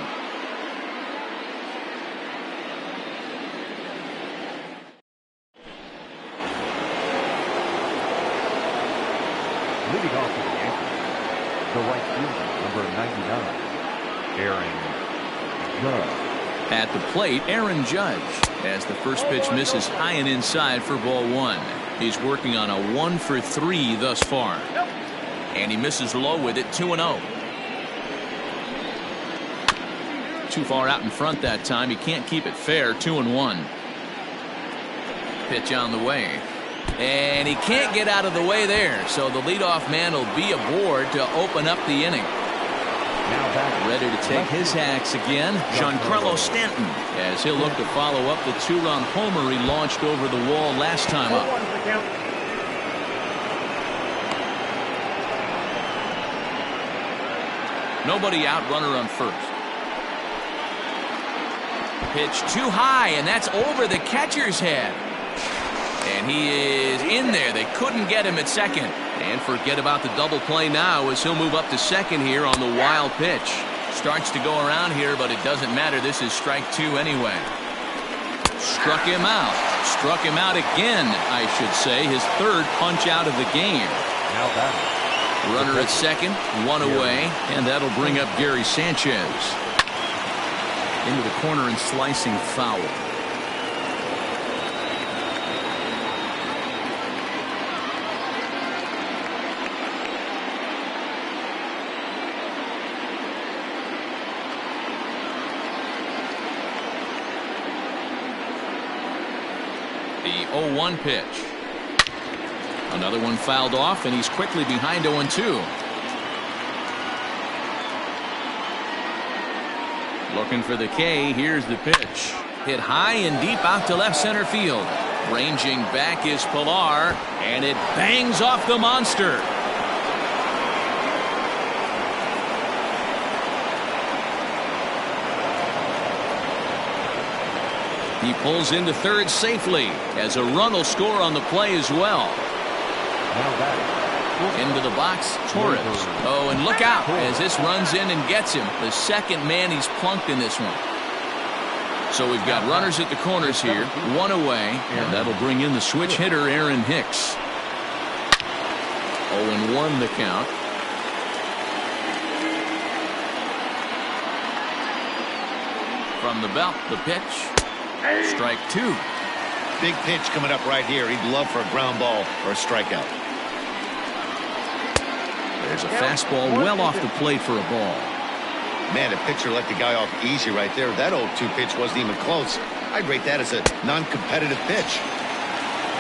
Leading off for the Yankees, the right fielder, number 99, Aaron Judge. At the plate, Aaron Judge, as the first pitch misses high and inside for ball one. He's working on a 1-for-3 thus far. And he misses low with it, 2-0. Too far out in front that time. He can't keep it fair, 2-1. Pitch on the way. And he can't get out of the way there, so the leadoff man will be aboard to open up the inning. Now back. Ready to take his hacks again, Giancarlo Stanton, as he'll look to follow up the two-run homer he launched over the wall last time up. Nobody out, runner on first. Pitch too high, and that's over the catcher's head. And he is in there. They couldn't get him at second. And forget about the double play now as he'll move up to second here on the wild pitch. Starts to go around here, but it doesn't matter. This is strike two anyway. Struck him out. Struck him out again, I should say. His third punch out of the game. Now back. Runner at second, one away, and that'll bring up Gary Sanchez. Into the corner and slicing foul. The 0-1 pitch. Another one fouled off, and he's quickly behind 0-2. Looking for the K. Here's the pitch. Hit high and deep out to left center field. Ranging back is Pilar, and it bangs off the monster. He pulls into third safely as a run will score on the play as well. Now back. Into the box, Torres. Oh, and look out as this runs in and gets him. The second man he's plunked in this one. So we've got runners at the corners here, one away, and that'll bring in the switch hitter, Aaron Hicks. 0-1 the count. From the belt, the pitch. Strike two. Big pitch coming up right here. He'd love for a ground ball or a strikeout. There's a fastball well off the plate for a ball. Man, a pitcher let the guy off easy right there. That 0-2 pitch wasn't even close. I'd rate that as a non-competitive pitch.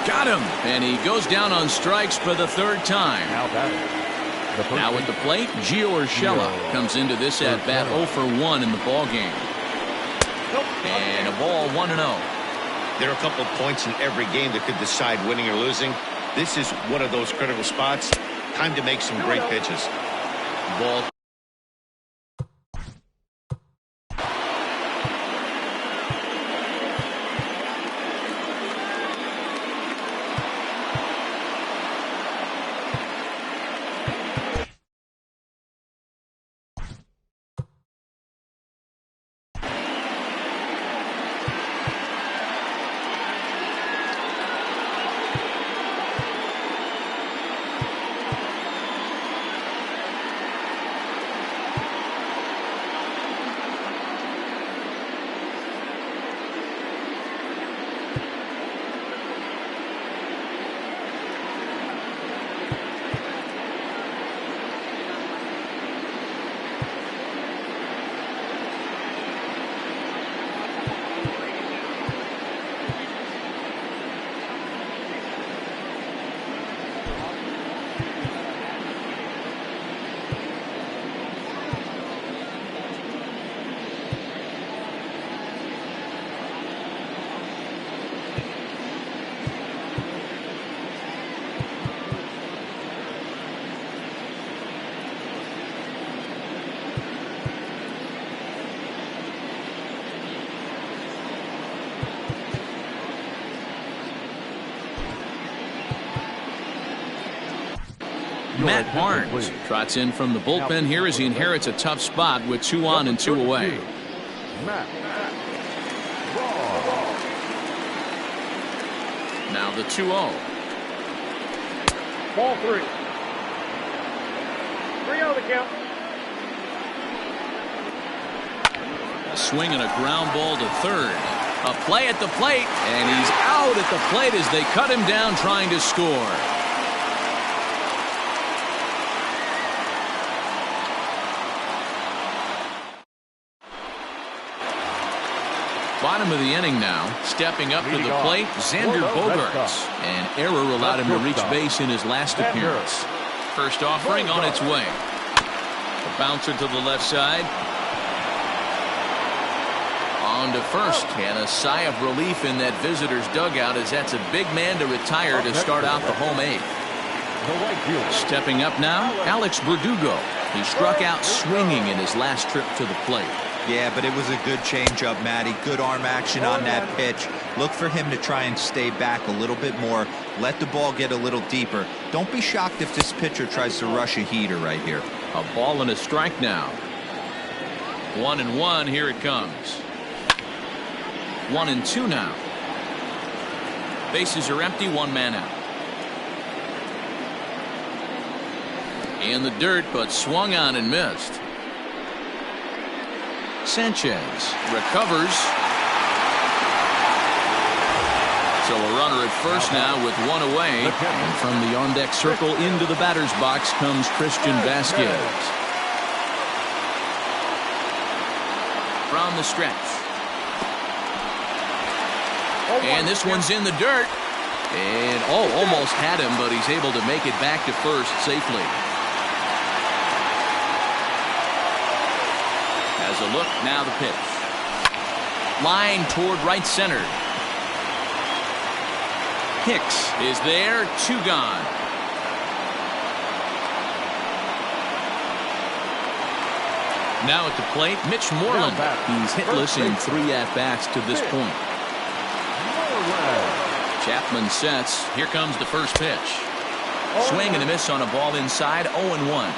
Got him. And he goes down on strikes for the third time. Now back. Now at the plate, Gio Urshela comes into this at-bat 0-for-1 in the ballgame. And a ball 1-0. There are a couple of points in every game that could decide winning or losing. This is one of those critical spots. Time to make some great pitches. Ball. Matt Barnes trots in from the bullpen here as he inherits a tough spot with 2 on and 2 away. Now the 2-0. Ball 3. 3-0 the count. A swing and a ground ball to third. A play at the plate, and he's out at the plate as they cut him down trying to score. Bottom of the inning now. Stepping up to the plate, Xander Bogaerts. An error allowed him to reach base in his last appearance. First offering on its way. A bouncer to the left side. On to first, and a sigh of relief in that visitor's dugout as that's a big man to retire to start out the home 8th. Stepping up now, Alex Verdugo. He struck out swinging in his last trip to the plate. Yeah, but it was a good changeup, Matty. Good arm action on that pitch. Look for him to try and stay back a little bit more. Let the ball get a little deeper. Don't be shocked if this pitcher tries to rush a heater right here. A ball and a strike now. 1-1, here it comes. 1-2 now. Bases are empty, 1 man out. In the dirt, but swung on and missed. Sanchez recovers. So a runner at first now with 1 away. And from the on-deck circle into the batter's box comes Christian Vasquez. From the stretch. And this one's in the dirt. And almost had him, but he's able to make it back to first safely. As a look, now the pitch. Line toward right center. Hicks is there, 2 gone. Now at the plate, Mitch Moreland. He's hitless in 3 at-bats to this point. Chapman sets. Here comes the first pitch. Swing and a miss on a ball inside, 0-1.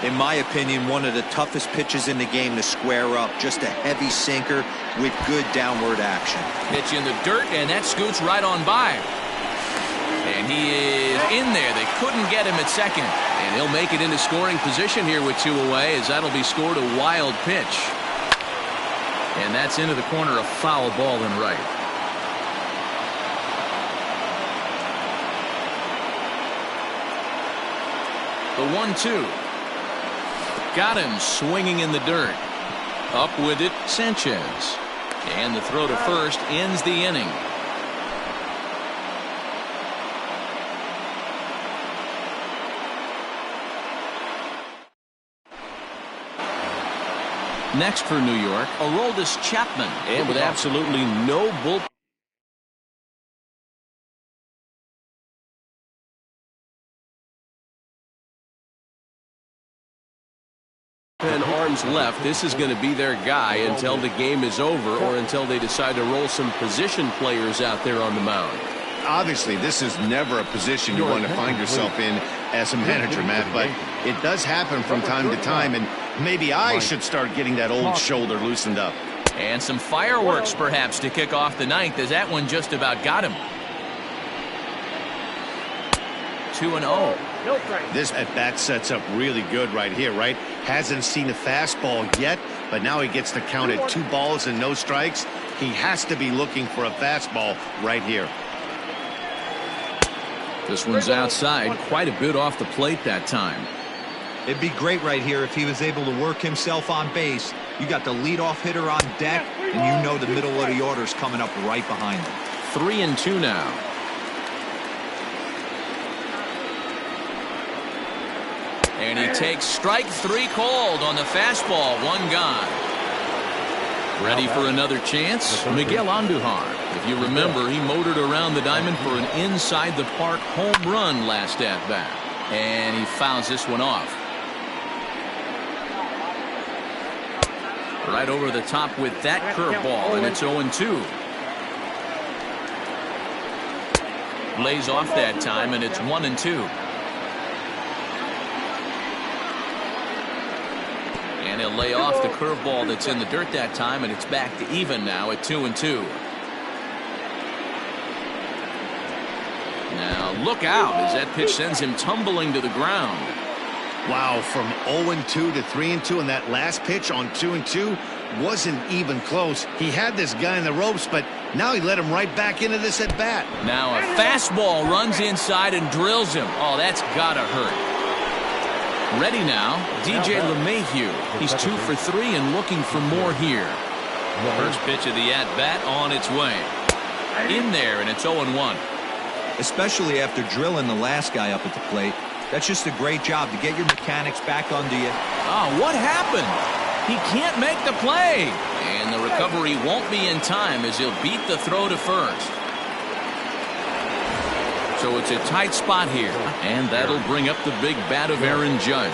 In my opinion, one of the toughest pitches in the game to square up. Just a heavy sinker with good downward action. Pitch in the dirt, and that scoots right on by. And he is in there. They couldn't get him at second. And he'll make it into scoring position here with 2 away, as that'll be scored a wild pitch. And that's into the corner, a foul ball and right. The 1-2. Got him swinging in the dirt. Up with it, Sanchez. And the throw to first ends the inning. Next for New York, Aroldis Chapman. And with absolutely no bullpen arms left, this is going to be their guy until the game is over or until they decide to roll some position players out there on the mound. Obviously, this is never a position you want to find yourself in as a manager, Matt, but it does happen from time to time, and maybe I should start getting that old shoulder loosened up. And some fireworks perhaps to kick off the 9th, as that one just about got him. 2-0. This at-bat sets up really good right here, right? Hasn't seen a fastball yet, but now he gets to count at 2 balls and no strikes. He has to be looking for a fastball right here. This one's outside, quite a bit off the plate that time. It'd be great right here if he was able to work himself on base. You got the leadoff hitter on deck, and you know the middle of the order's coming up right behind him. 3-2 now. And he takes strike 3 called on the fastball, 1 gone. Ready for another chance? Miguel Andujar. If you remember, he motored around the diamond for an inside-the-park home run last at-bat. And he fouls this one off. Right over the top with that curveball, and it's 0-2. Lays off that time, and it's 1-2. He'll lay off the curveball that's in the dirt that time, and it's back to even now at 2-2. Now look out as that pitch sends him tumbling to the ground. Wow, from 0-2 to 3-2, and that last pitch on 2-2 wasn't even close. He had this guy in the ropes, but now he let him right back into this at bat. Now a fastball runs inside and drills him. Oh, that's gotta hurt. Ready now, DJ LeMahieu. He's 2 for 3 and looking for more here. First pitch of the at-bat on its way. In there, and it's 0-1. Especially after drilling the last guy up at the plate. That's just a great job to get your mechanics back under you. Oh, what happened? He can't make the play. And the recovery won't be in time as he'll beat the throw to first. So it's a tight spot here. And that'll bring up the big bat of Aaron Judge.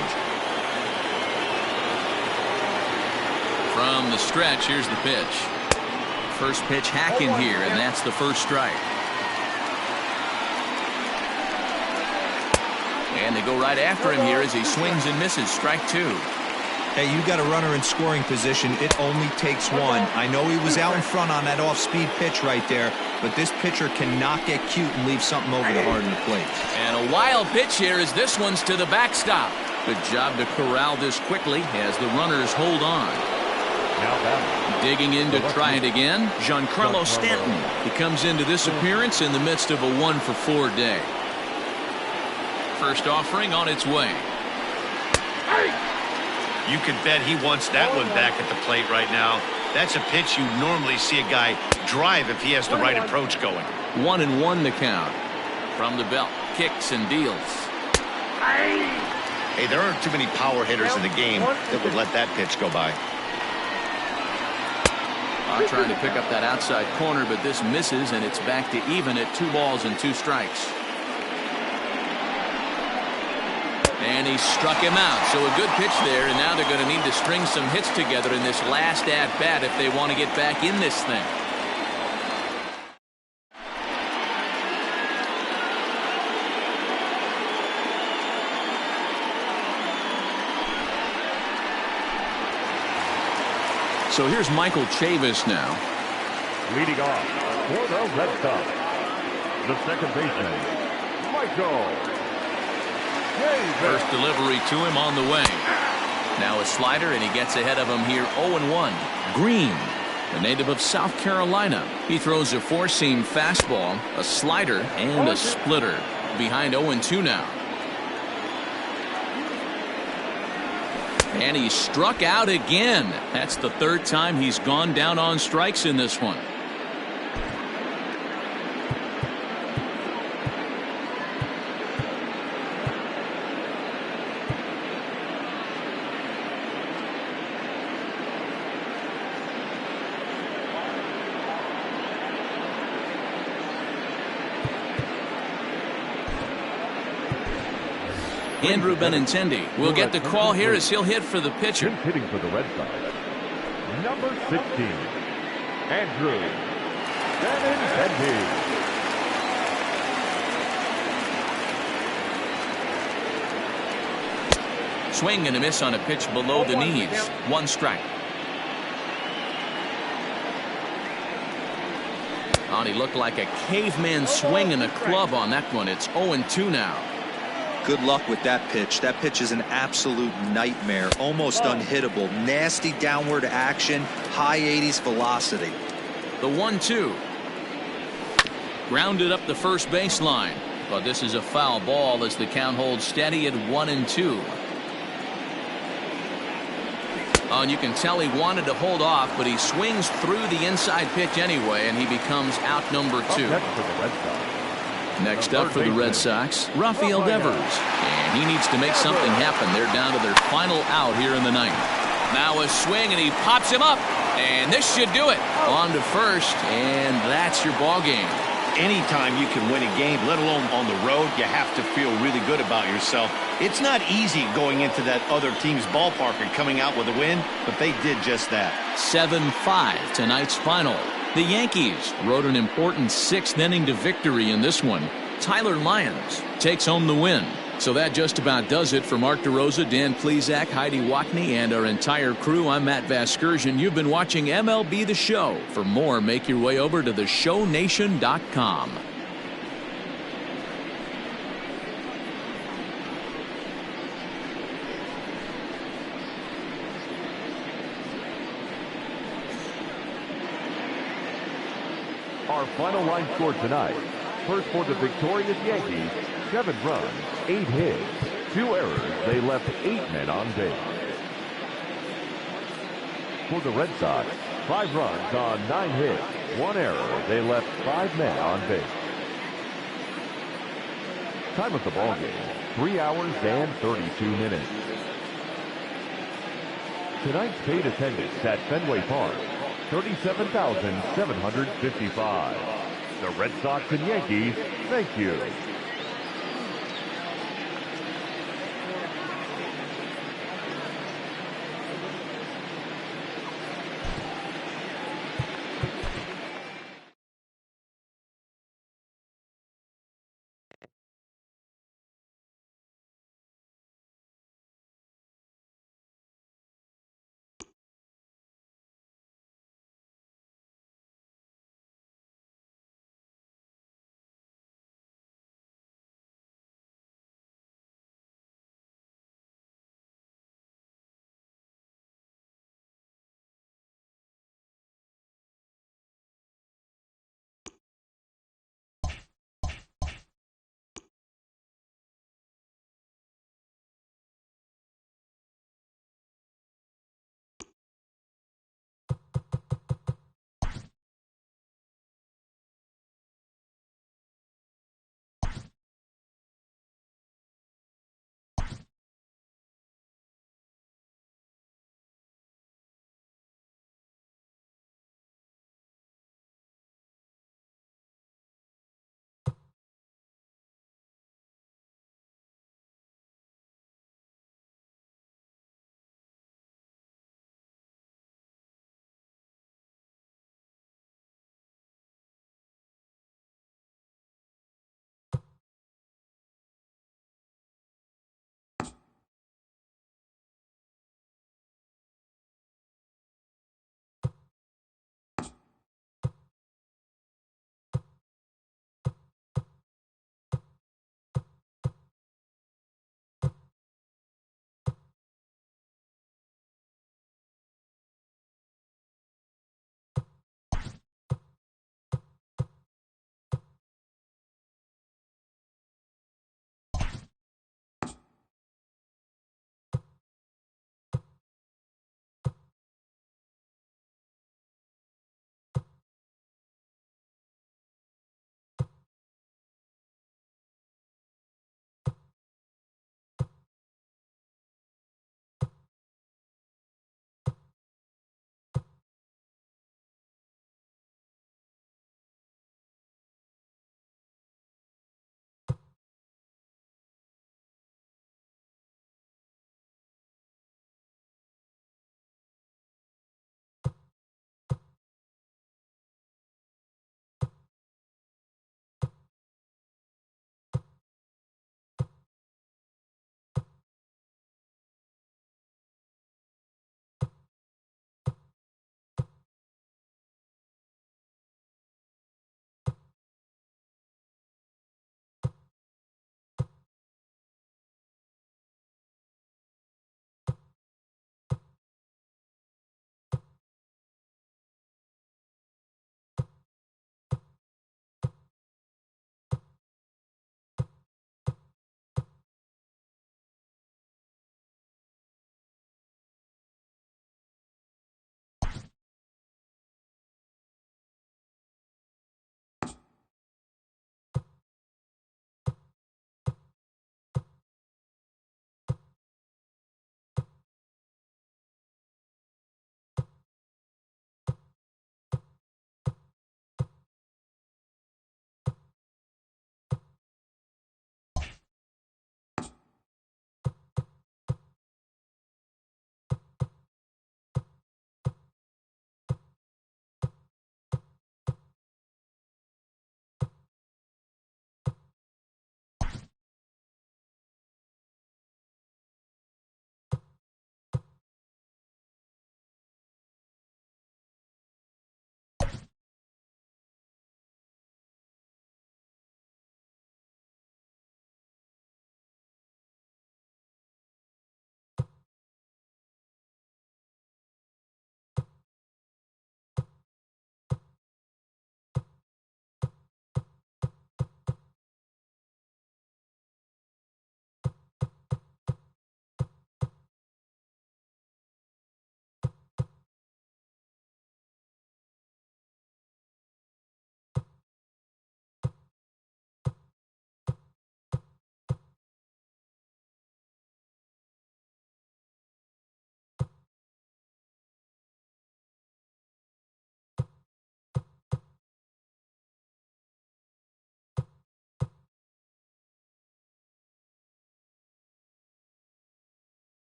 From the stretch, here's the pitch. First pitch hacking here, and that's the first strike. And they go right after him here as he swings and misses. Strike 2. Hey, you got a runner in scoring position. It only takes one. I know he was out in front on that off-speed pitch right there, but this pitcher cannot get cute and leave something over the heart of the plate. And a wild pitch here as this one's to the backstop. Good job to corral this quickly as the runners hold on. Digging in to try it again, Giancarlo Stanton. He comes into this appearance in the midst of a 1-for-4 day. First offering on its way. You can bet he wants that one back at the plate right now. That's a pitch you normally see a guy drive if he has the right approach going. 1-1 the count. From the belt, kicks and deals. Hey, there aren't too many power hitters in the game that would let that pitch go by. Trying to pick up that outside corner, but this misses, and it's back to even at 2 balls and 2 strikes. And he struck him out. So a good pitch there, and now they're going to need to string some hits together in this last at-bat if they want to get back in this thing. So here's Michael Chavis now. Leading off for the Red Sox, the second baseman, Michael Chavis. First delivery to him on the way. Now a slider, and he gets ahead of him here 0-1. Green, a native of South Carolina. He throws a 4-seam fastball, a slider, and a splitter. Behind 0-2 now. And he struck out again. That's the 3rd time he's gone down on strikes in this one. Andrew Benintendi will get the call here as he'll hit for the pitcher. Hitting for the Red Sox, number 16, Andrew Benintendi. Swing and a miss on a pitch below the knees. 1 strike. Oh, he looked like a caveman swinging a club on that one. It's 0-2 now. Good luck with that pitch. That pitch is an absolute nightmare. Almost unhittable. Nasty downward action. High 80s velocity. The 1-2. Grounded up the first baseline. But this is a foul ball as the count holds steady at 1-2. Oh, and you can tell he wanted to hold off, but he swings through the inside pitch anyway, and he becomes out number 2. Next up for the Red Sox, Rafael Devers. And he needs to make something happen. They're down to their final out here in the 9th. Now a swing, and he pops him up. And this should do it. On to first, and that's your ball game. Anytime you can win a game, let alone on the road, you have to feel really good about yourself. It's not easy going into that other team's ballpark and coming out with a win, but they did just that. 7-5 tonight's final. The Yankees rode an important 6th inning to victory in this one. Tyler Lyons takes home the win. So that just about does it for Mark DeRosa, Dan Plesac, Heidi Watney, and our entire crew. I'm Matt Vasgersian. You've been watching MLB The Show. For more, make your way over to theshownation.com. Our final line score tonight. First for the victorious Yankees, 7 runs, 8 hits, 2 errors. They left 8 men on base. For the Red Sox, 5 runs on 9 hits, 1 error. They left 5 men on base. Time of the ball game, 3 hours and 32 minutes. Tonight's paid attendance at Fenway Park, 37,755. The Red Sox and Yankees, thank you.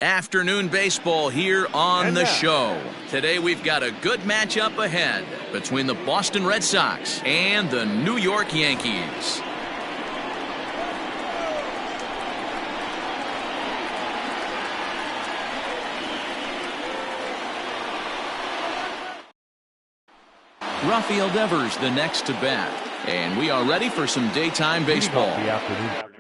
Afternoon baseball here on And the now. show. Today we've got a good matchup ahead between the Boston Red Sox and the New York Yankees. Rafael Devers the next to bat. And we are ready for some daytime baseball. The afternoon.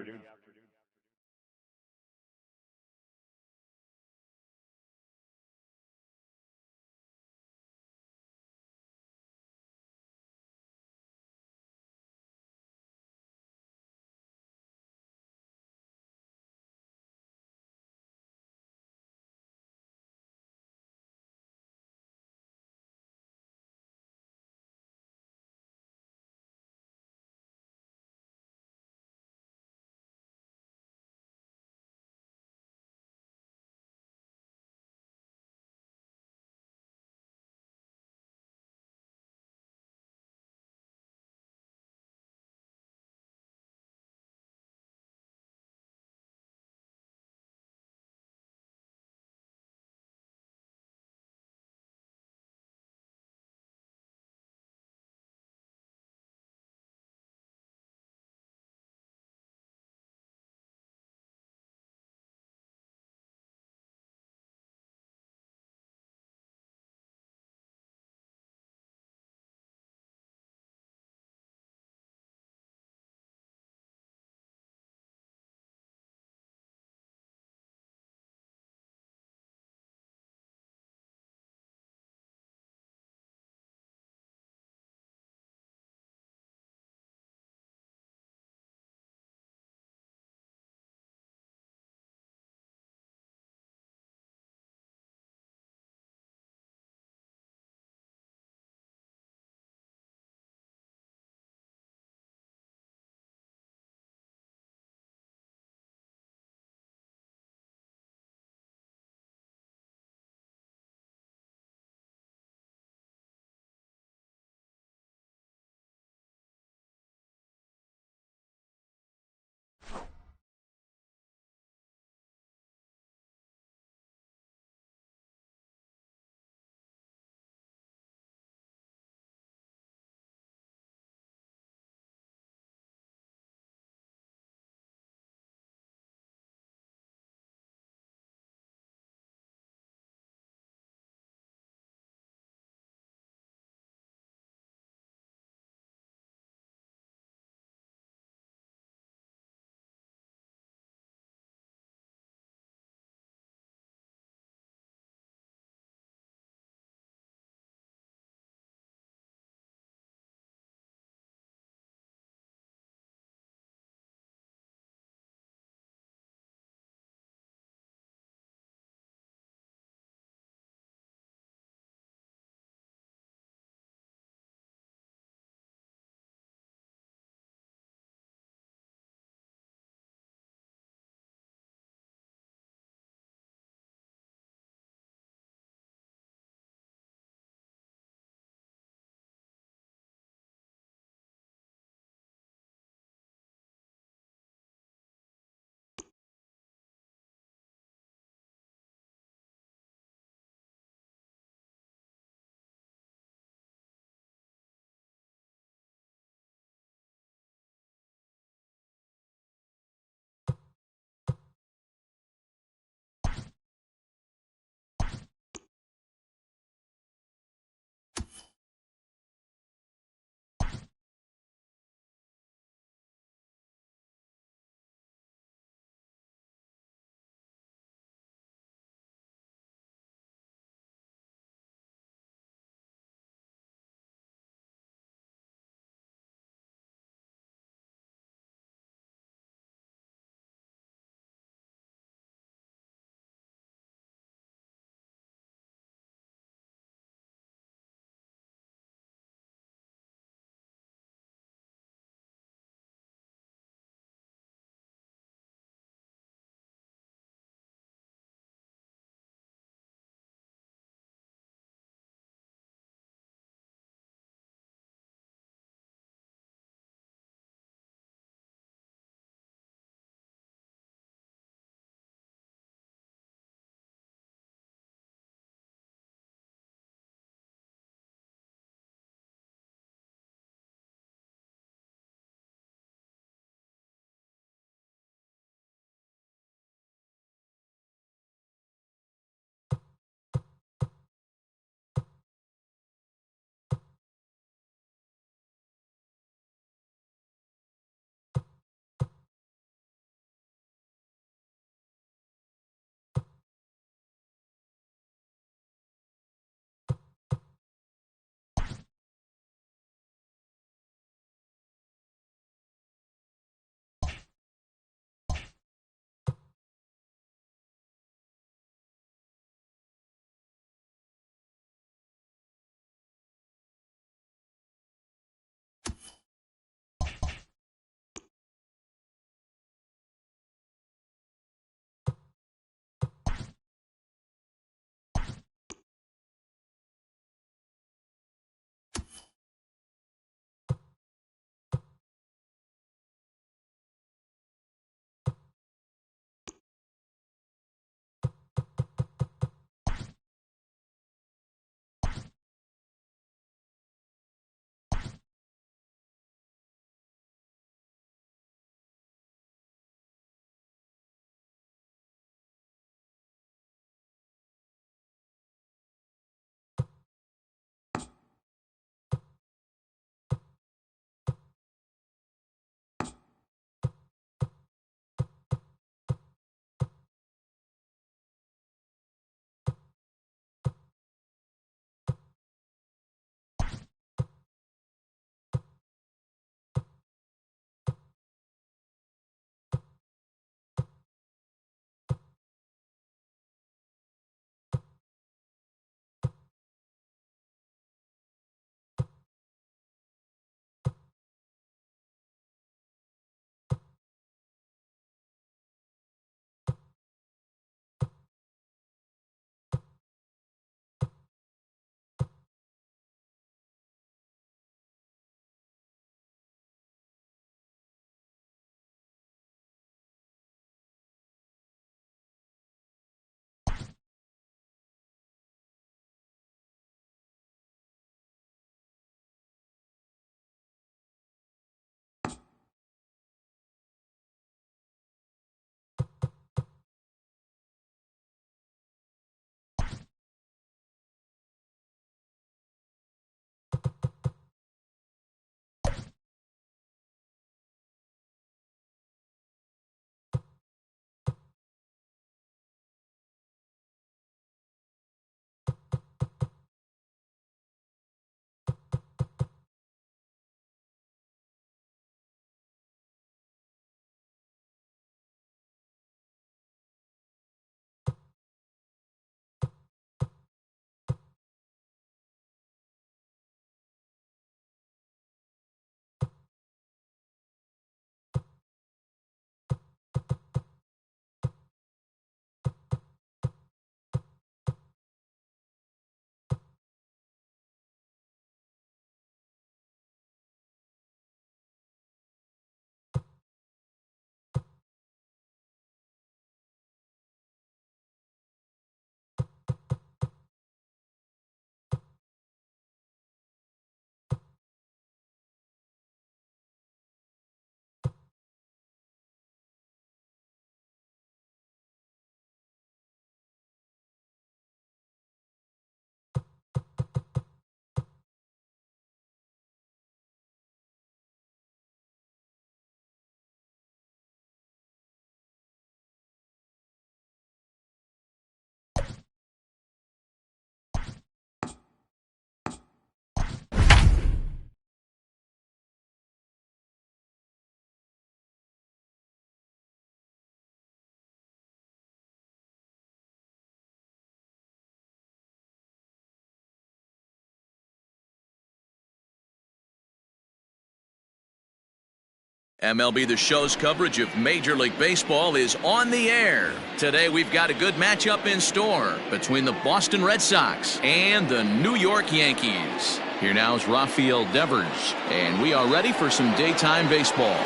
MLB The Show's coverage of Major League Baseball is on the air. Today we've got a good matchup in store between the Boston Red Sox and the New York Yankees. Here now is Rafael Devers, and we are ready for some daytime baseball.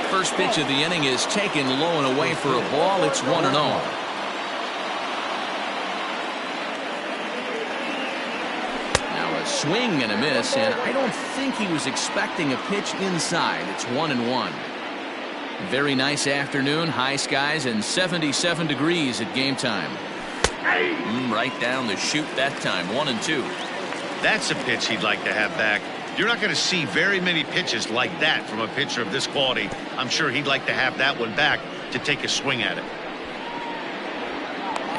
First pitch of the inning is taken low and away for a ball. It's 1-0. Swing and a miss, and I don't think he was expecting a pitch inside. It's 1-1. Very nice afternoon, high skies and 77 degrees at game time. Right down the chute that time, 1-2. That's a pitch he'd like to have back. You're not going to see very many pitches like that from a pitcher of this quality. I'm sure he'd like to have that one back to take a swing at it.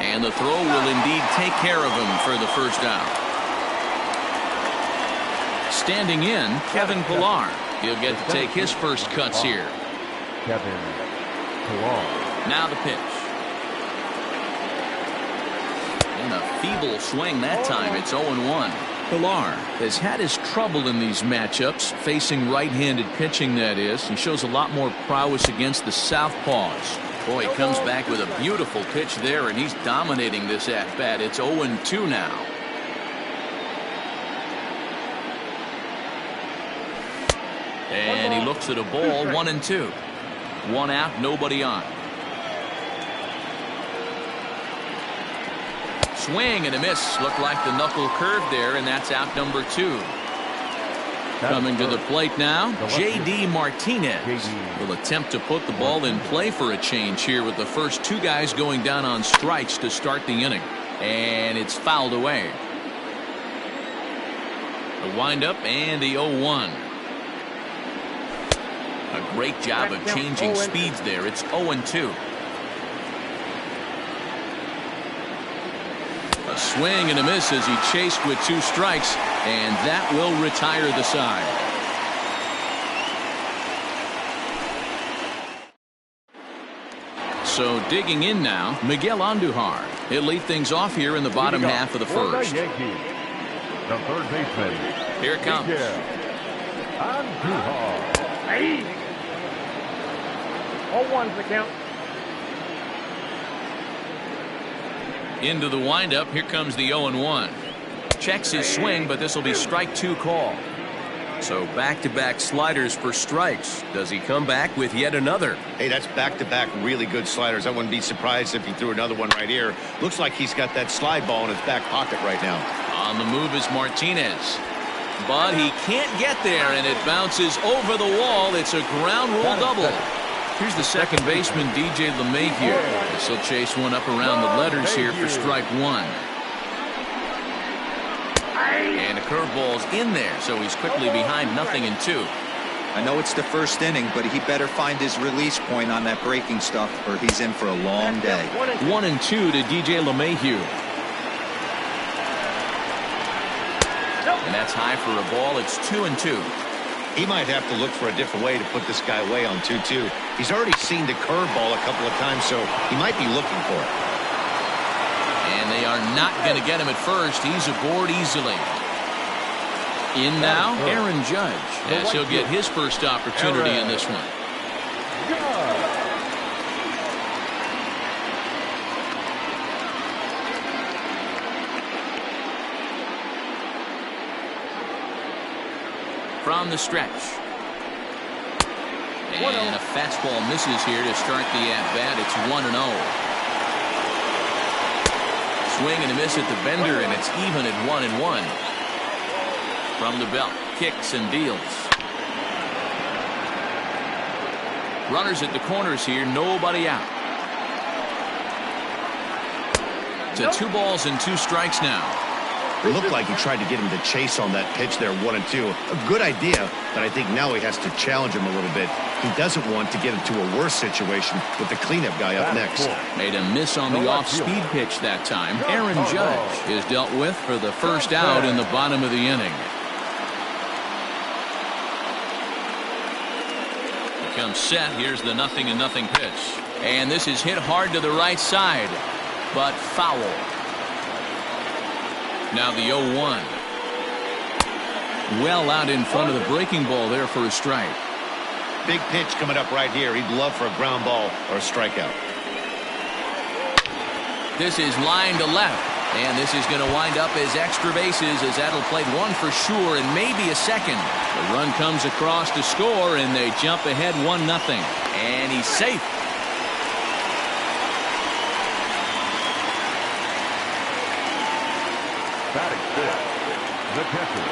And the throw will indeed take care of him for the first out. Standing in, Kevin Pillar. He'll get to take his first cuts here. Kevin Pillar. Now the pitch. And a feeble swing that time. It's 0-1. Pillar has had his trouble in these matchups, facing right-handed pitching, that is, and shows a lot more prowess against the southpaws. Boy, he comes back with a beautiful pitch there, and he's dominating this at-bat. It's 0-2 now. And he looks at a ball, 1-2. One out, nobody on. Swing and a miss. Looked like the knuckle curve there, and that's out number 2. Coming to the plate now, J.D. Martinez will attempt to put the ball in play for a change here with the first 2 guys going down on strikes to start the inning. And it's fouled away. The windup and the 0-1. A great job of changing speeds there. It's 0-2. A swing and a miss as he chased with 2 strikes, and that will retire the side. So digging in now, Miguel Andujar. He'll lead things off here in the bottom half of the first. The third baseman. Here it comes. Andujar. 0-1's the count. Into the windup. Here comes the 0-1. Checks his swing, but this will be strike 2 call. So back-to-back sliders for strikes. Does he come back with yet another? Hey, that's back-to-back really good sliders. I wouldn't be surprised if he threw another one right here. Looks like he's got that slide ball in his back pocket right now. On the move is Martinez. But he can't get there, and it bounces over the wall. It's a ground rule double. Here's the second baseman, DJ LeMahieu. This will chase one up around the letters here for strike 1. And a curveball's in there, so he's quickly behind 0-2. I know it's the first inning, but he better find his release point on that breaking stuff, or he's in for a long day. 1-2 to DJ LeMahieu. And that's high for a ball. It's 2-2. He might have to look for a different way to put this guy away on 2-2. He's already seen the curveball a couple of times, so he might be looking for it. And they are not going to get him at first. He's aboard easily. In now, Aaron Judge, as he'll get his first opportunity in this one. From the stretch. And a fastball misses here to start the at-bat. It's 1-0. Swing and a miss at the bender, and it's even at 1-1. From the belt, kicks and deals. Runners at the corners here, nobody out. To 2 balls and 2 strikes now. It looked like he tried to get him to chase on that pitch there, 1-2. A good idea, but I think now he has to challenge him a little bit. He doesn't want to get into a worse situation with the cleanup guy up next. Made a miss on the off-speed pitch that time. Aaron Judge is dealt with for the first out in the bottom of the inning. He comes set. Here's the 0-0 pitch. And this is hit hard to the right side, but foul. Now the 0-1. Well out in front of the breaking ball there for a strike. big pitch coming up right here. He'd love for a ground ball or a strikeout. This is line to left. And this is going to wind up as extra bases as that'll play one for sure and maybe a second. The run comes across to score and they jump ahead 1-0. And he's safe. Batting fifth, the catcher,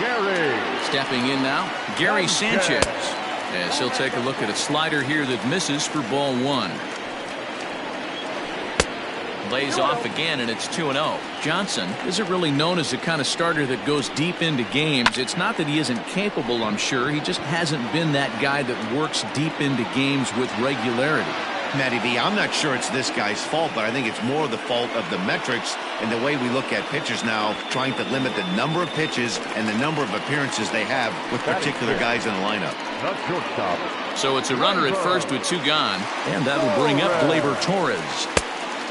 Gary. Stepping in now, Gary Sanchez. As he'll take a look at a slider here that misses for ball one. Lays off again, and it's 2-0. Johnson isn't really known as the kind of starter that goes deep into games. It's not that he isn't capable, I'm sure. He just hasn't been that guy that works deep into games with regularity. Matty B, I'm not sure it's this guy's fault, but I think it's more the fault of the metrics and the way we look at pitchers now, trying to limit the number of pitches and the number of appearances they have with particular guys in the lineup. So it's a runner at first with two gone, and that'll bring up Gleyber Torres.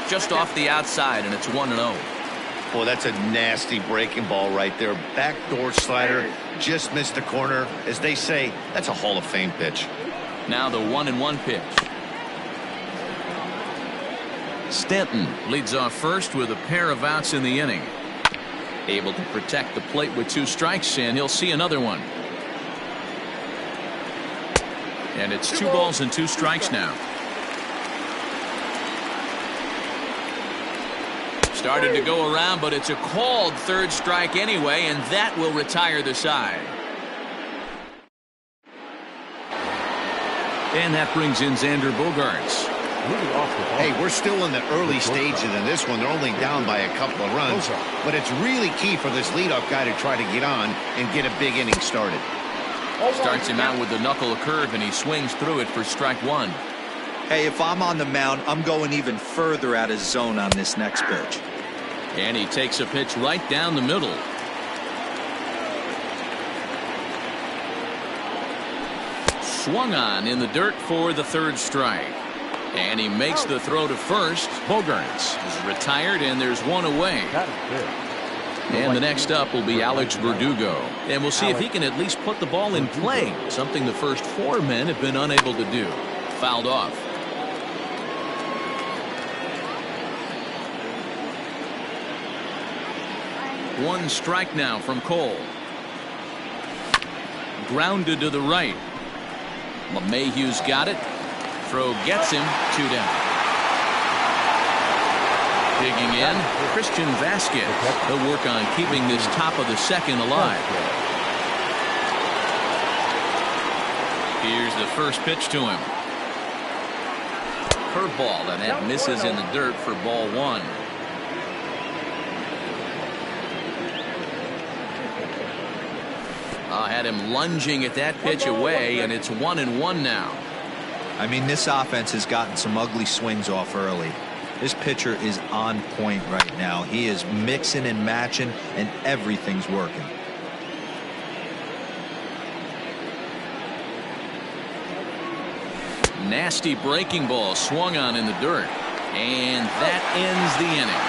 Just off the outside, and it's 1-0. Boy, that's a nasty breaking ball right there. Backdoor slider, just missed the corner. As they say, that's a Hall of Fame pitch. Now the 1-1 pitch. Stanton leads off first with a pair of outs in the inning. Able to protect the plate with 2 strikes, and he'll see another one. And it's 2 balls and 2 strikes now. Started to go around, but it's a called third strike anyway, and that will retire the side. And that brings in Xander Bogaerts. Hey, we're still in the early stages in this one. They're only down by a couple of runs, but it's really key for this leadoff guy to try to get on and get a big inning started. Starts him out with the knuckle curve, and he swings through it for strike one. Hey, if I'm on the mound, I'm going even further out of zone on this next pitch. And he takes a pitch right down the middle. Swung on in the dirt for the third strike. And he makes the throw to first. Bogaerts is retired, and there's one away. And the next up will be Alex Verdugo. And we'll see if he can at least put the ball in play, something the first 4 men have been unable to do. Fouled off. One strike now from Cole. Grounded to the right. LeMahieu's got it. Throw gets him. 2 down. Digging in, Christian Vasquez. He'll work on keeping this top of the second alive. Here's the first pitch to him. Curveball, and that misses in the dirt for ball one. Had him lunging at that pitch away, and it's 1-1 now. I mean, this offense has gotten some ugly swings off early. This pitcher is on point right now. He is mixing and matching, and everything's working. Nasty breaking ball swung on in the dirt, and that ends the inning.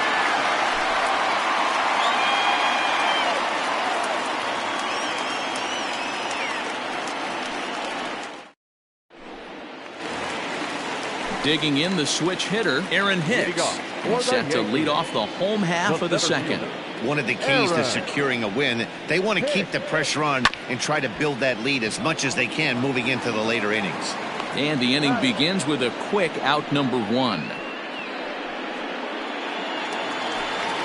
Digging in, the switch hitter, Aaron Hicks. He's set to lead off the home half of the second. One of the keys to securing a win, they want to keep the pressure on and try to build that lead as much as they can moving into the later innings. And the inning begins with a quick out number 1.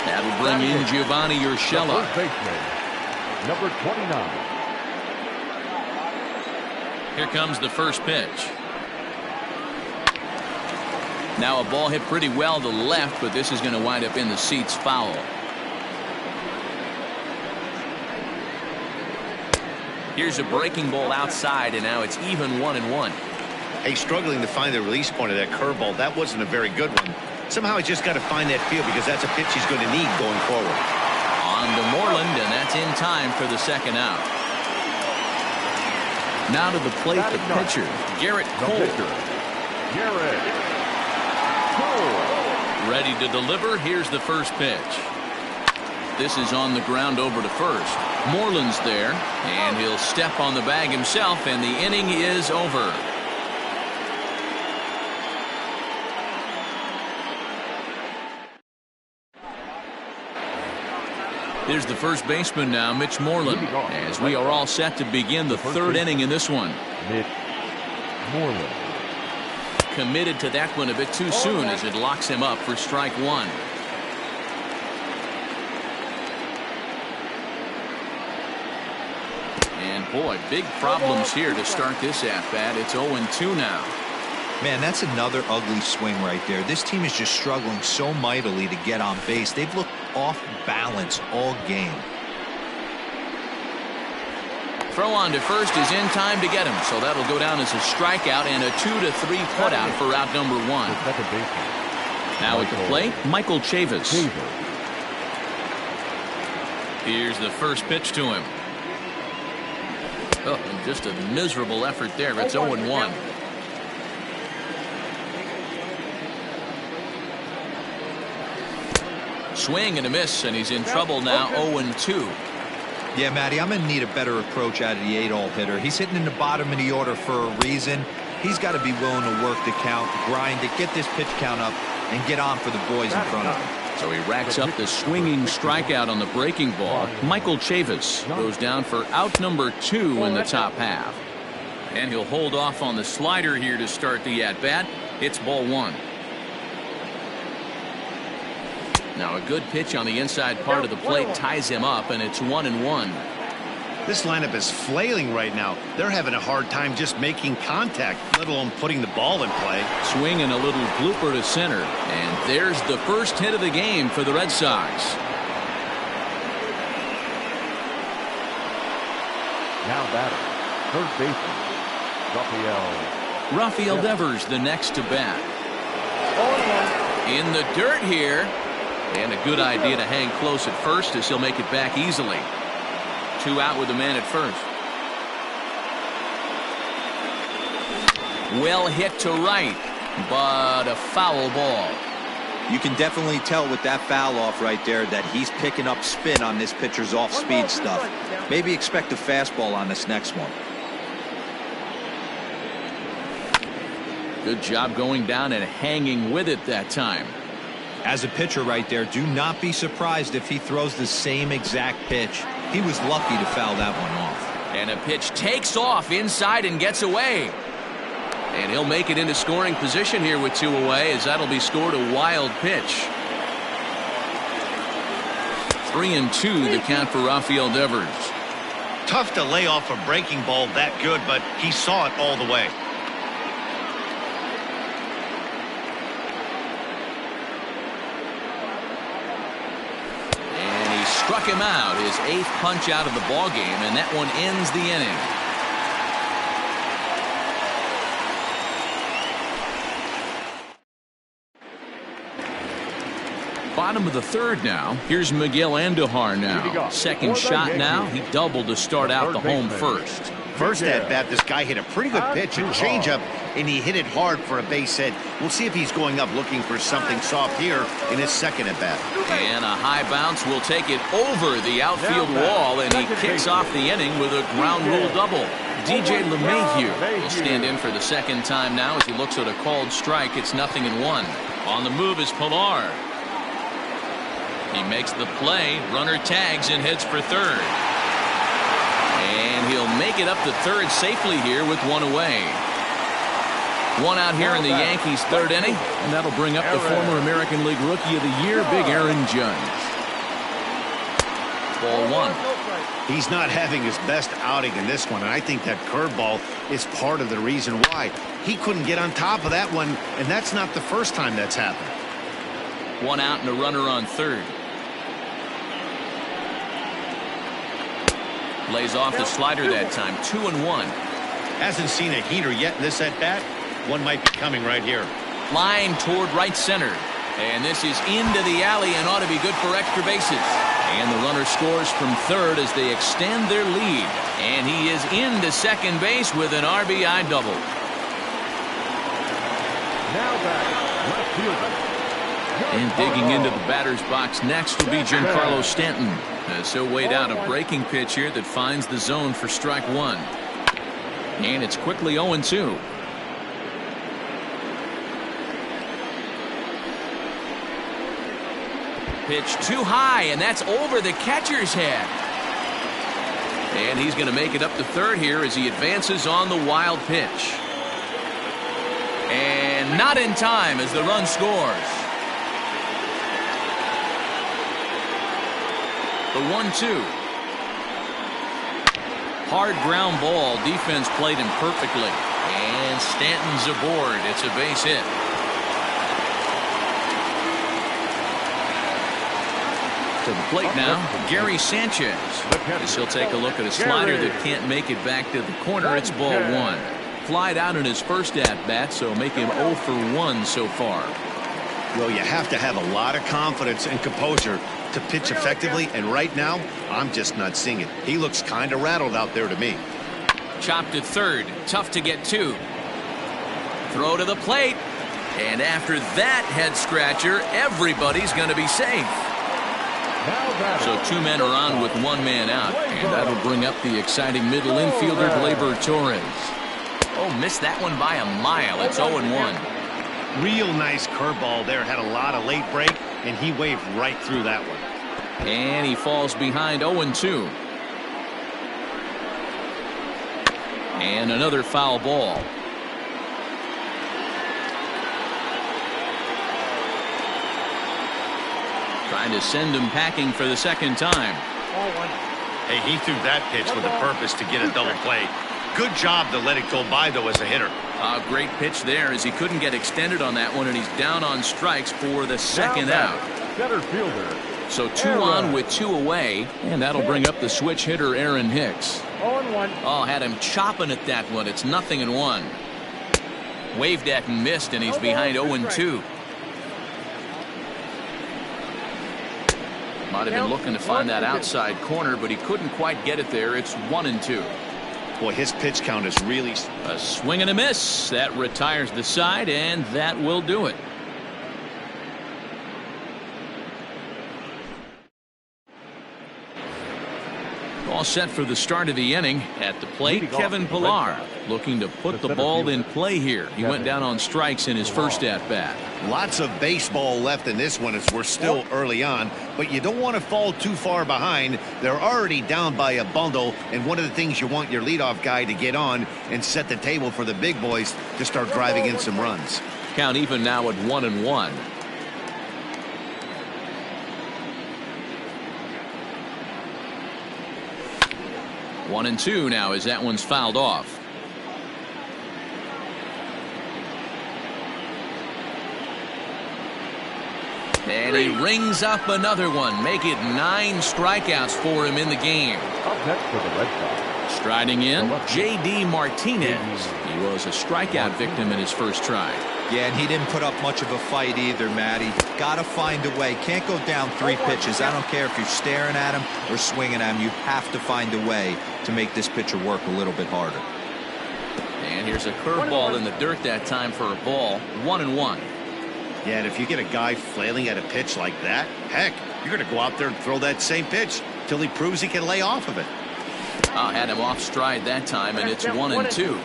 That'll bring in Giovanni Urshela. Number 29. Here comes the first pitch. Now a ball hit pretty well to the left, but this is going to wind up in the seats foul. Here's a breaking ball outside, and now it's even 1-1. Hey, struggling to find the release point of that curveball. That wasn't a very good one. Somehow he's just got to find that feel because that's a pitch he's going to need going forward. On to Moreland, and that's in time for the second out. Now to the plate, the pitcher, Garrett Cole. Ready to deliver. Here's the first pitch. This is on the ground over to first. Moreland's there, and he'll step on the bag himself, and the inning is over. Here's the first baseman now, Mitch Moreland, as we are all set to begin the third inning in this one. Mitch Moreland. Committed to that one a bit too soon as it locks him up for strike one. And boy, big problems here to start this at-bat. It's 0-2 now. Man, that's another ugly swing right there. This team is just struggling so mightily to get on base. They've looked off balance all game. Throw on to first is in time to get him, so that'll go down as a strikeout and a 2-3 putout for out number one. Now at the plate, Michael Chavis. Here's the first pitch to him. Oh, and just a miserable effort there. It's 0-1. Swing and a miss, and he's in trouble now. 0-2. Yeah, Matty, I'm going to need a better approach out of the 8-hole hitter. He's hitting in the bottom of the order for a reason. He's got to be willing to work the count, grind it, get this pitch count up, and get on for the boys in front of him. So he racks up the swinging strikeout on the breaking ball. Michael Chavis goes down for out number 2 in the top half. And he'll hold off on the slider here to start the at-bat. It's ball 1. Now a good pitch on the inside part of the plate ties him up, and it's 1-1. This lineup is flailing right now. They're having a hard time just making contact, let alone putting the ball in play. Swing and a little blooper to center. And there's the first hit of the game for the Red Sox. Now batter, third baseman, Rafael Devers, the next to bat. In the dirt here. And a good idea to hang close at first as he'll make it back easily. 2 out with the man at first. Well hit to right, but a foul ball. You can definitely tell with that foul off right there that he's picking up spin on this pitcher's off-speed stuff. Maybe expect a fastball on this next one. Good job going down and hanging with it that time. As a pitcher right there, do not be surprised if he throws the same exact pitch. He was lucky to foul that one off. And a pitch takes off inside and gets away. And he'll make it into scoring position here with 2 away, as that'll be scored a wild pitch. 3-2 the count for Rafael Devers. Tough to lay off a breaking ball that good, but he saw it all the way. Struck him out, his 8th punch out of the ball game, and that one ends the inning. Bottom of the third now. Here's Miguel Andujar now. Second shot now. He doubled to start out the home first. First at bat, this guy hit a pretty good pitch, a changeup, and he hit it hard for a base hit. We'll see if he's going up looking for something soft here in his second at bat. And a high bounce will take it over the outfield wall, and he kicks off the inning with a ground rule double. DJ LeMahieu will stand in for the second time now as he looks at a called strike. It's 0-1. On the move is Pilar. He makes the play, runner tags and heads for third. And he'll make it up to third safely here with 1 away. 1 out here in the Yankees' third inning, and that'll bring up the former American League Rookie of the Year, Big Aaron Judge. Ball 1. He's not having his best outing in this one, and I think that curveball is part of the reason why. He couldn't get on top of that one, and that's not the first time that's happened. 1 out and a runner on third. Lays off the slider that time. 2-1. Hasn't seen a heater yet in this at-bat. One might be coming right here. Line toward right center. And this is into the alley and ought to be good for extra bases. And the runner scores from third as they extend their lead. And he is into second base with an RBI double. Now back, left fielder, And digging into the batter's box next will be Giancarlo Stanton, as he'll wait out a breaking pitch here that finds the zone for strike one. And it's quickly 0-2. Pitch too high, and that's over the catcher's head. And he's going to make it up to third here as he advances on the wild pitch. And not in time as the run scores. The 1-2. Hard ground ball. Defense played him perfectly. And Stanton's aboard. It's a base hit. To the plate now, Gary Sanchez. As he'll take a look at a slider that can't make it back to the corner. It's ball one. Flied out in his first at-bat, so make him 0 for 1 so far. Well, you have to have a lot of confidence and composure to pitch effectively, and right now, I'm just not seeing it. He looks kind of rattled out there to me. Chopped at third. Tough to get to. Throw to the plate. And after that head-scratcher, everybody's going to be safe. So two men are on with one man out, and that'll bring up the exciting middle infielder, Gleyber Torres. Oh, missed that one by a mile. It's 0-1. Real nice curveball there. Had a lot of late break, and he waved right through that one. And he falls behind 0-2. And another foul ball. Trying to send him packing for the second time. Hey, he threw that pitch with a purpose to get a double play. Good job to let it go by, though, as a hitter. A great pitch there as he couldn't get extended on that one, and he's down on strikes for the second out. Center fielder. So 2 on with 2 away, and that'll bring up the switch hitter, Aaron Hicks. 0-1. Oh, had him chopping at that one. It's 0-1. Waved at and missed, and he's behind 0-2. Might have been looking to find that outside corner, but he couldn't quite get it there. It's 1-2. Boy, his pitch count is really... A swing and a miss. That retires the side, and that will do it. All set for the start of the inning. At the plate, Kevin Pillar looking to put the ball in play here. He went down on strikes in his first at-bat. Lots of baseball left in this one as we're still early on, but you don't want to fall too far behind. They're already down by a bundle, and one of the things you want your leadoff guy to get on and set the table for the big boys to start driving in some runs. Count even now at 1-1. One and two now as that one's fouled off. And he rings up another one. Make it 9 strikeouts for him in the game. Up next for the Red Sox. Striding in, J.D. Martinez. He was a strikeout victim in his first try. Yeah, and he didn't put up much of a fight either, Matty. Got to find a way. Can't go down 3 pitches. I don't care if you're staring at him or swinging at him. You have to find a way to make this pitcher work a little bit harder. And here's a curveball in the dirt that time for a ball. 1-1. Yeah, and if you get a guy flailing at a pitch like that, heck, you're going to go out there and throw that same pitch till he proves he can lay off of it. Had him off stride that time, and it's 1-2.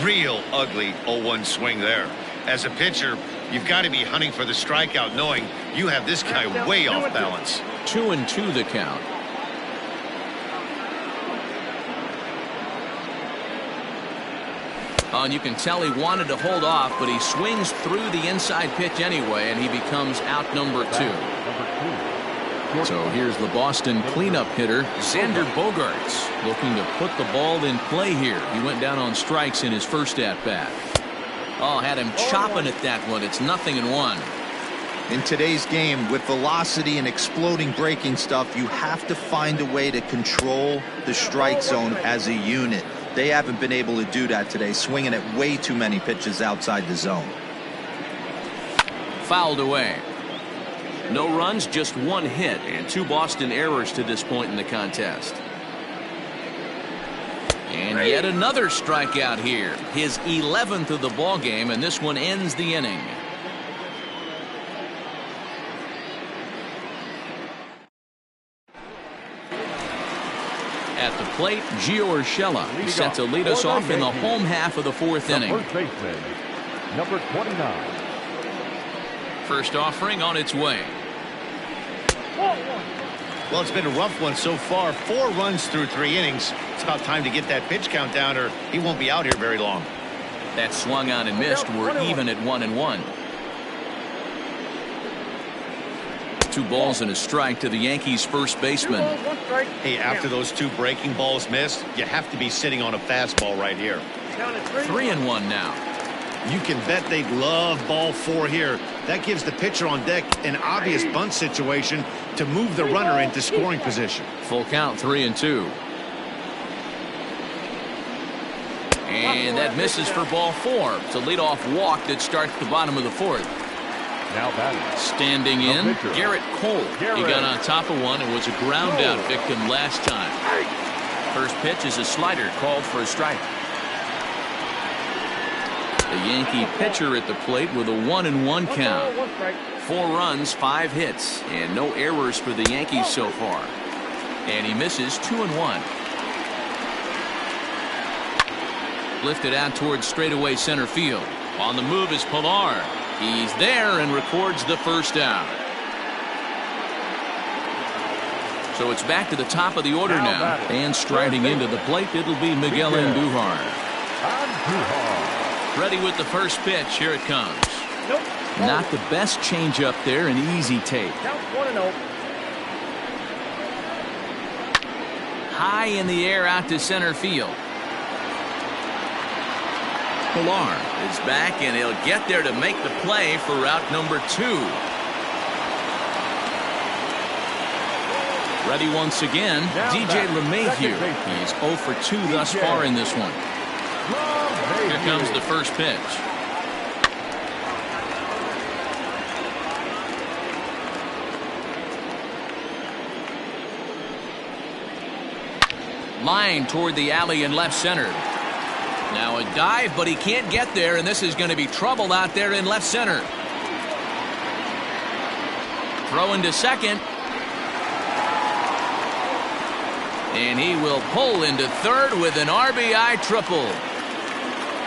Real ugly 0-1 swing there. As a pitcher, you've got to be hunting for the strikeout, knowing you have this guy way off balance. 2-2 the count. And you can tell he wanted to hold off, but he swings through the inside pitch anyway, and he becomes out number 2. So here's the Boston cleanup hitter, Xander Bogaerts, looking to put the ball in play here. He went down on strikes in his first at-bat. Had him chopping at that one. It's 0-1. In today's game, with velocity and exploding breaking stuff, you have to find a way to control the strike zone as a unit. They haven't been able to do that today, swinging at way too many pitches outside the zone. Fouled away. No runs, just 1 hit, and 2 Boston errors to this point in the contest. And yet another strikeout here. His 11th of the ball game, and this one ends the inning. plate, Gio Urshela. He's set to lead us off in the home half of the fourth inning. First baseman, number 29. First offering on its way. Well, it's been a rough one so far. 4 runs through 3 innings. It's about time to get that pitch count down, or he won't be out here very long. That swung on and missed. We're even at 1-1. 2 balls and a strike to the Yankees' first baseman. Hey, after those 2 breaking balls missed, you have to be sitting on a fastball right here. 3-1 now. You can bet they'd love ball 4 here. That gives the pitcher on deck an obvious bunt situation to move the runner into scoring position. Full count, 3-2. And that misses for ball 4. It's a leadoff walk that starts the bottom of the fourth. Now batting. Standing in, Garrett Cole. He got on top of one and was a ground out victim last time. First pitch is a slider called for a strike. The Yankee pitcher at the plate with a 1-1 count. 4 runs, 5 hits, and no errors for the Yankees so far. And he misses 2-1. Lifted out towards straightaway center field. On the move is Pilar. He's there and records the first out. So it's back to the top of the order now. And striding into the plate, it'll be Miguel Andujar. Ready with the first pitch. Here it comes. Not the best changeup there, an easy take. High in the air out to center field. Pilar is back, and he'll get there to make the play for route number 2. Ready once again, DJ LeMahieu. He's 0 for 2 thus far in this one. Here comes the first pitch. Line toward the alley in left center. Now a dive, but he can't get there, and this is going to be trouble out there in left center. Throw into second. And he will pull into third with an RBI triple.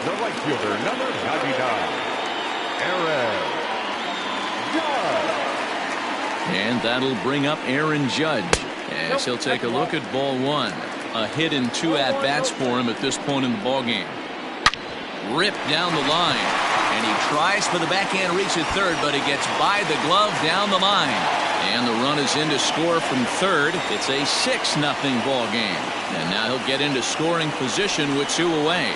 The right fielder, number 99, Aaron Judge. And that'll bring up Aaron Judge as he'll take a look at ball 1. A hit and 2 at-bats for him at this point in the ballgame. Ripped down the line. And he tries for the backhand reach at third, but he gets by the glove down the line. And the run is in to score from third. It's a 6-0 ball game. And now he'll get into scoring position with 2 away.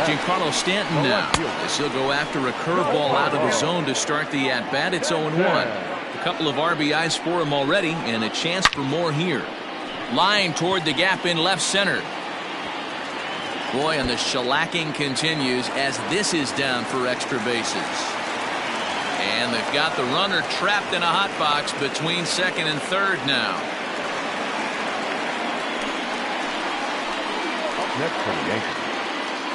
Giancarlo Stanton now, as he'll go after a curveball out of the zone to start the at-bat. It's 0-1. A couple of RBIs for him already, and a chance for more here. Line toward the gap in left center. Boy, and the shellacking continues as this is down for extra bases. And they've got the runner trapped in a hot box between second and third now. Up next for the Yankees,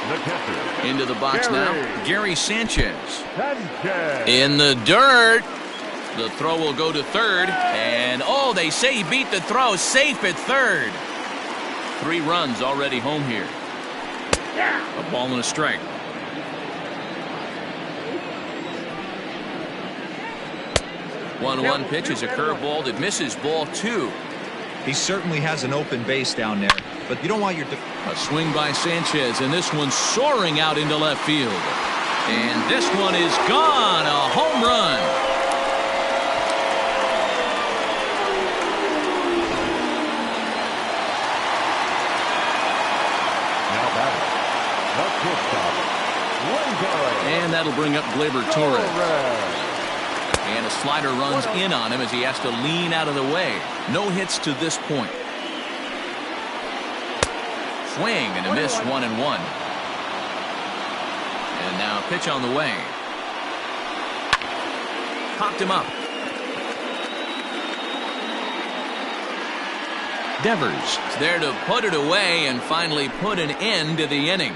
the catcher. Into the box now, Gary Sanchez. Sanchez. In the dirt. The throw will go to third. And, oh, they say he beat the throw. Safe at third. 3 runs already home here. A ball and a strike. 1-1 pitch is a curveball that misses ball 2. He certainly has an open base down there, but you don't want your... A swing by Sanchez, and this one's soaring out into left field. And this one is gone. A home run. And that'll bring up Gleyber Torres. And a slider runs in on him as he has to lean out of the way. No hits to this point. Swing and a miss, 1-1. And now a pitch on the way. Popped him up. Devers is there to put it away and finally put an end to the inning.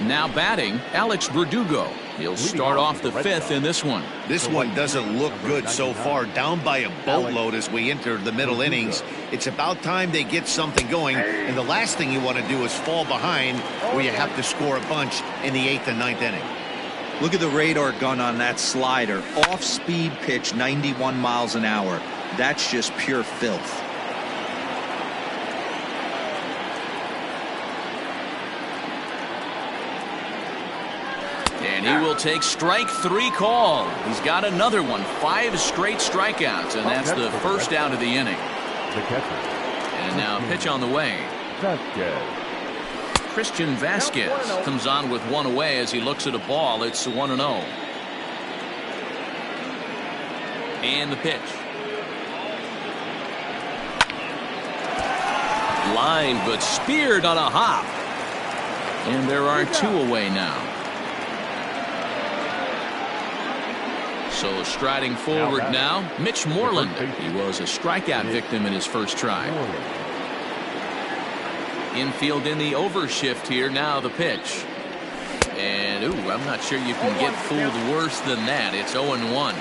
Now batting, Alex Verdugo. He'll start off the fifth in this one. This one doesn't look good so far. Down by a boatload as we enter the middle innings. It's about time they get something going. And the last thing you want to do is fall behind where you have to score a bunch in the 8th and 9th inning. Look at the radar gun on that slider. Off-speed pitch, 91 miles an hour. That's just pure filth. And he will take strike 3 call. He's got another one. 5 straight strikeouts, and that's the first out of the inning. The catcher. And now pitch on the way. Christian Vasquez comes on with one away as he looks at a ball. It's 1-0. And the pitch. Line, but speared on a hop. And there are 2 away now. So striding forward now, Mitch Moreland. He was a strikeout victim in his first try. Infield in the overshift here. Now the pitch. And, ooh, I'm not sure you can get fooled worse than that. It's 0-1.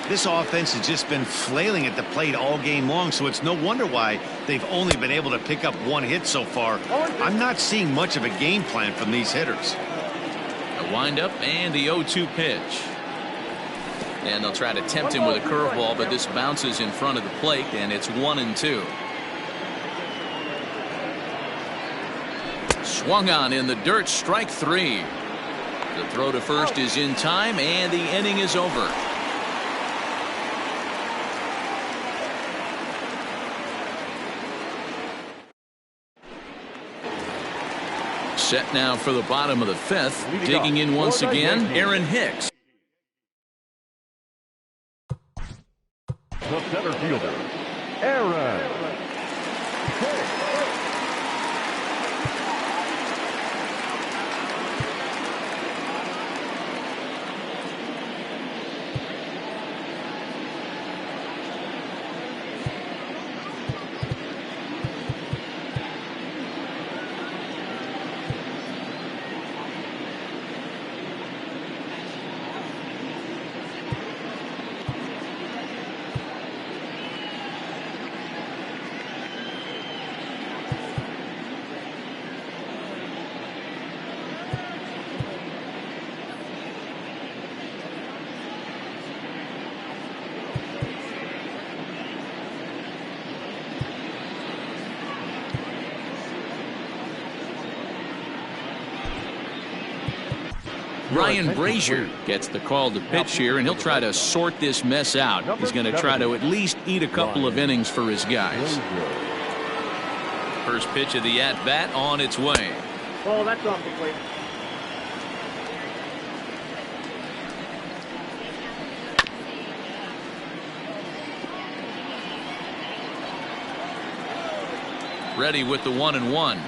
This offense has just been flailing at the plate all game long, so it's no wonder why they've only been able to pick up 1 hit so far. I'm not seeing much of a game plan from these hitters. A windup and the 0-2 pitch. And they'll try to tempt him with a curveball, but this bounces in front of the plate, and it's 1-2. Swung on in the dirt, strike 3. The throw to first is in time, and the inning is over. Set now for the bottom of the 5th. Digging in once again, Aaron Hicks. The center fielder, Aaron Hicks. Ryan Brazier gets the call to pitch here, and he'll try to sort this mess out. He's going to try to at least eat a couple of innings for his guys. First pitch of the at-bat on its way. Oh, that's off the plate. Ready with the 1-1.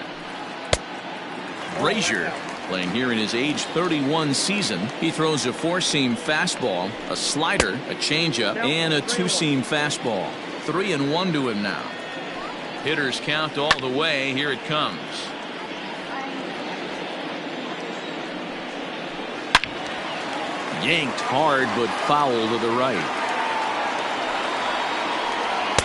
Brazier playing here in his age 31 season. He throws a 4-seam fastball, a slider, a changeup, and a 2-seam fastball. 3-1 to him now. Hitters count all the way. Here it comes. Yanked hard, but foul to the right.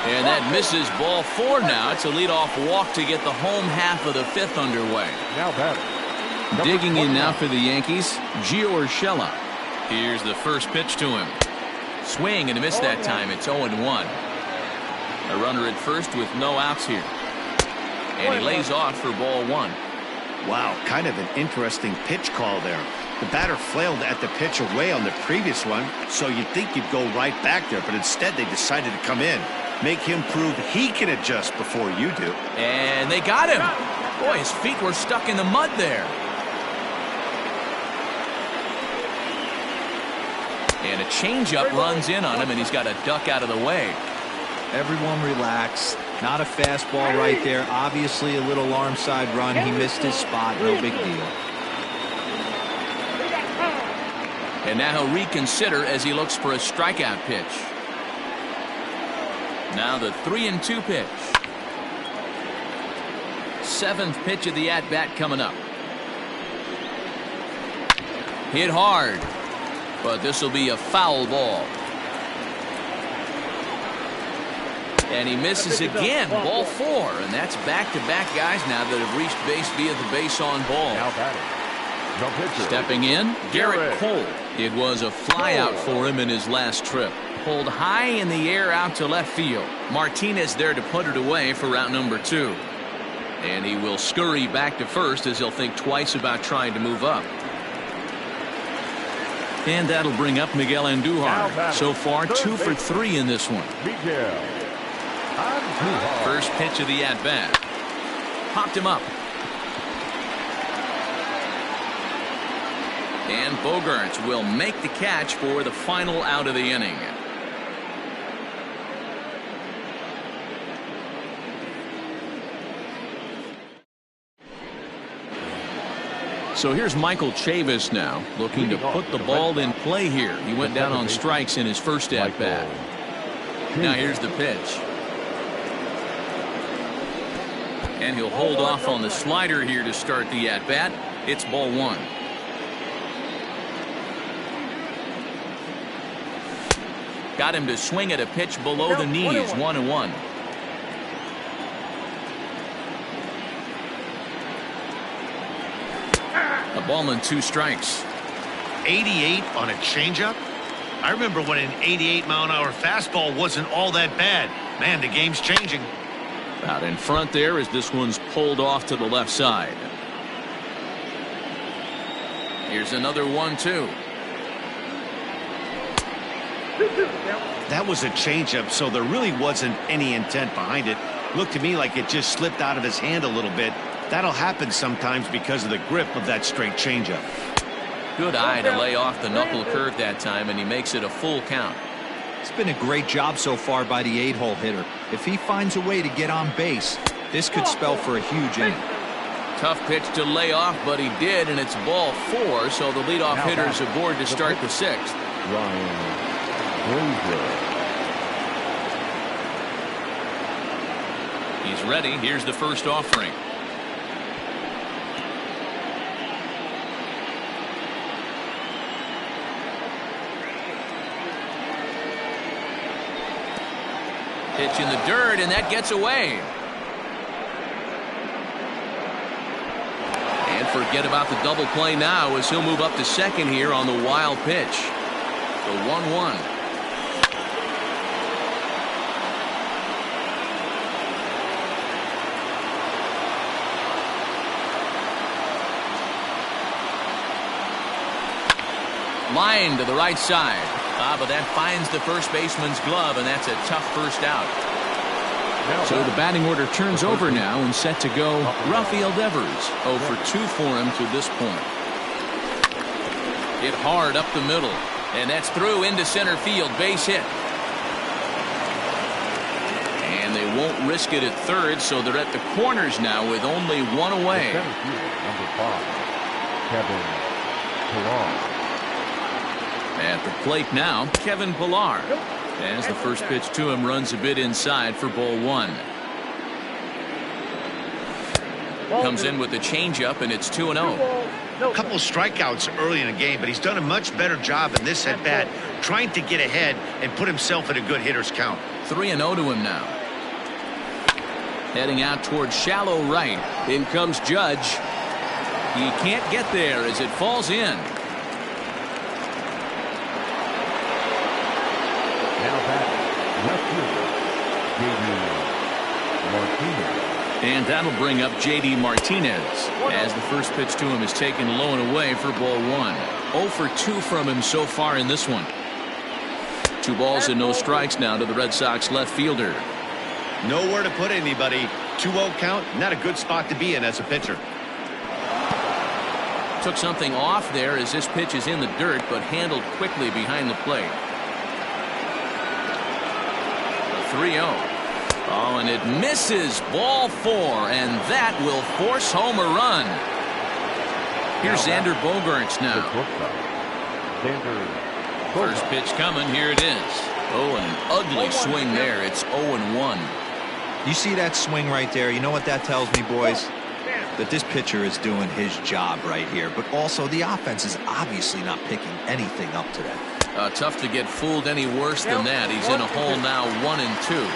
And that misses, ball 4 now. It's a leadoff walk to get the home half of the 5th underway. Now batting. Digging in now for the Yankees, Gio Urshela. Here's the first pitch to him. Swing and a miss that time. It's 0-1. A runner at first with no outs here. And he lays off for ball 1. Wow, kind of an interesting pitch call there. The batter flailed at the pitch away on the previous one, so you'd think you'd go right back there, but instead they decided to come in. Make him prove he can adjust before you do. And they got him. Boy, his feet were stuck in the mud there. And a changeup runs in on him, and he's got to duck out of the way. Everyone relax. Not a fastball right there. Obviously a little arm side run. He missed his spot. No big deal. And now he'll reconsider as he looks for a strikeout pitch. Now the 3-2 pitch. 7th pitch of the at-bat coming up. Hit hard, but this will be a foul ball. And he misses again. Ball 4, and that's back-to-back guys now that have reached base via the base on ball. Now batting, the pitcher. Stepping in, Garrett Cole. It was a flyout for him in his last trip. Pulled high in the air out to left field. Martinez there to put it away for route number 2. And he will scurry back to first as he'll think twice about trying to move up. And that'll bring up Miguel Andujar. So far, 2 for 3 in this one. Miguel Andujar. First pitch of the at-bat. Popped him up. And Bogaerts will make the catch for the final out of the inning. So here's Michael Chavis now, looking to put the ball in play here. He went down on strikes in his first at-bat. Now here's the pitch. And he'll hold off on the slider here to start the at-bat. It's ball 1. Got him to swing at a pitch below the knees. 1-1. A ball and 2 strikes. 88 on a changeup? I remember when an 88-mile-an-hour fastball wasn't all that bad. Man, the game's changing. Out in front there as this one's pulled off to the left side. Here's another 1-2. That was a changeup, so there really wasn't any intent behind it. Looked to me like it just slipped out of his hand a little bit. That'll happen sometimes because of the grip of that straight changeup. Good eye to lay off the knuckle curve that time, and he makes it a full count. It's been a great job so far by the 8-hole hitter. If he finds a way to get on base, this could spell for a huge inning. Tough pitch to lay off, but he did, and it's ball 4, so the leadoff hitter's aboard to start the 6th. Ryan Brazier. He's ready. Here's the first offering. Pitch in the dirt, and that gets away. And forget about the double play now as he'll move up to second here on the wild pitch. The 1-1. Line to the right side. But that finds the first baseman's glove, and that's a tough first out. So the batting order turns over now and set to go Rafael Devers. 0 for 2 for him to this point. Hit hard up the middle, and that's through into center field. Base hit. And they won't risk it at third, so they're at the corners now with only 1 away. Number 5, Kevin Pillar. At the plate now, Kevin Pillar. As the first pitch to him runs a bit inside for ball 1. Comes in with the changeup, and it's 2-0. A couple of strikeouts early in the game, but he's done a much better job in this at-bat trying to get ahead and put himself in a good hitter's count. 3-0 to him now. Heading out towards shallow right. In comes Judge. He can't get there as it falls in. And that'll bring up J.D. Martinez as the first pitch to him is taken low and away for ball 1. 0 for 2 from him so far in this one. 2 balls and no strikes now to the Red Sox left fielder. Nowhere to put anybody. 2-0 count, not a good spot to be in as a pitcher. Took something off there as this pitch is in the dirt, but handled quickly behind the plate. 3-0. Oh, and it misses. Ball 4, and that will force home a run. Here's Xander Bogaerts now. First pitch coming. Here it is. Oh, and an ugly swing there. It's 0-1. You see that swing right there? You know what that tells me, boys? that this pitcher is doing his job right here, but also the offense is obviously not picking anything up today. Tough to get fooled any worse than that. He's in a hole now, 1-2.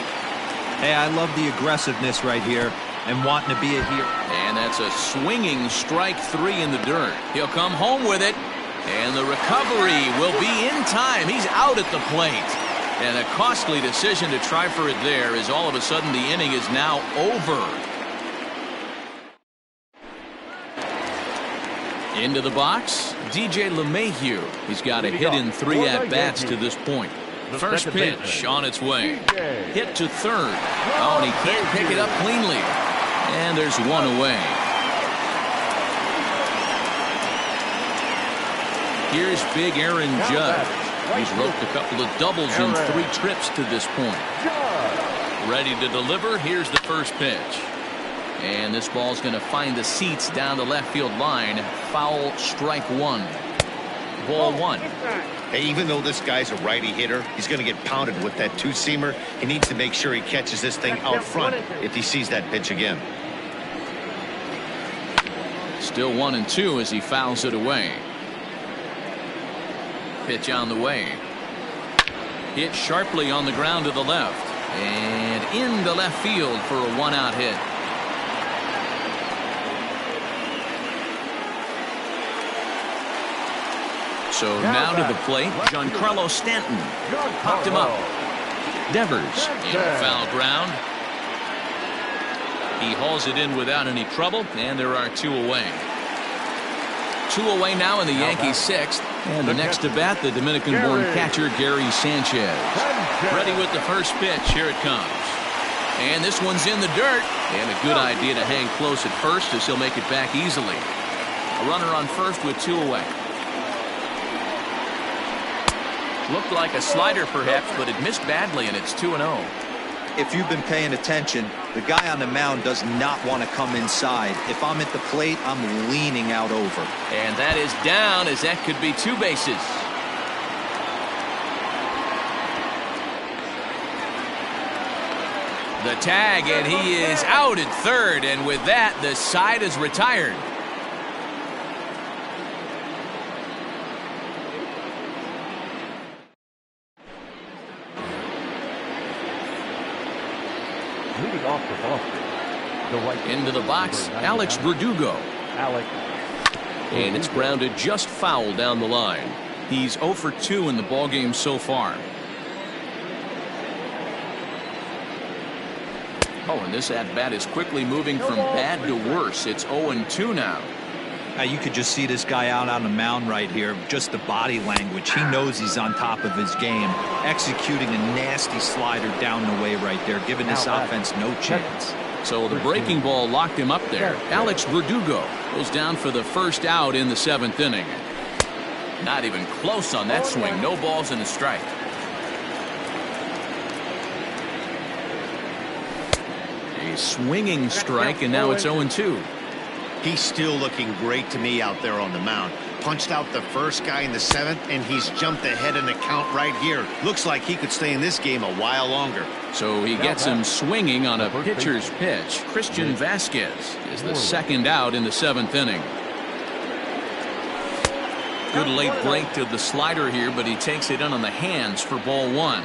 Hey, I love the aggressiveness right here and wanting to be a hero. And that's a swinging strike 3 in the dirt. He'll come home with it, and the recovery will be in time. He's out at the plate. And a costly decision to try for it there, as all of a sudden the inning is now over. Into the box, DJ LeMahieu. He's got a hit in 3 at-bats to this point. First pitch on its way. Hit to third. Oh, and he can't pick it up cleanly. And there's one away. Here's big Aaron Judge. He's roped a couple of doubles in 3 trips to this point. Ready to deliver. Here's the first pitch. And this ball's going to find the seats down the left field line. Foul, strike 1. Ball 1. Hey, even though this guy's a righty hitter, he's going to get pounded with that 2-seamer. He needs to make sure he catches this thing out front if he sees that pitch again. Still 1-2 as he fouls it away. Pitch on the way. Hit sharply on the ground to the left. And into left field for a 1-out hit. So now to the plate, Giancarlo Stanton. Popped him up. Devers in foul ground. He hauls it in without any trouble, and there are 2 away. 2 away now in the Yankees' 6th. And the next to bat, the Dominican-born catcher Gary Sanchez. Ready with the first pitch. Here it comes. And this one's in the dirt. And a good idea to hang close at first as he'll make it back easily. A runner on first with 2 away. Looked like a slider perhaps, but it missed badly, and it's 2-0. If you've been paying attention, the guy on the mound does not want to come inside. If I'm at the plate, I'm leaning out over. And that is down, as that could be 2 bases. The tag, and he is out at third, and with that, the side is retired. Leading off for Boston, Into the box, Alex Verdugo. And it's grounded just foul down the line. He's 0 for 2 in the ballgame so far. Oh, and this at-bat is quickly moving from bad to worse. It's 0-2 now. You could just see this guy out on the mound right here. Just the body language. He knows he's on top of his game. Executing a nasty slider down the way right there, giving this offense no chance. So the breaking ball locked him up there. Alex Verdugo goes down for the first out in the 7th inning. Not even close on that swing. No balls and a strike. A swinging strike, and now it's 0-2. He's still looking great to me out there on the mound. Punched out the first guy in the 7th, and he's jumped ahead in the count right here. Looks like he could stay in this game a while longer. So he gets him swinging on a pitcher's pitch. Christian Vasquez is the 2nd out in the 7th inning. Good late break to the slider here, but he takes it in on the hands for ball 1.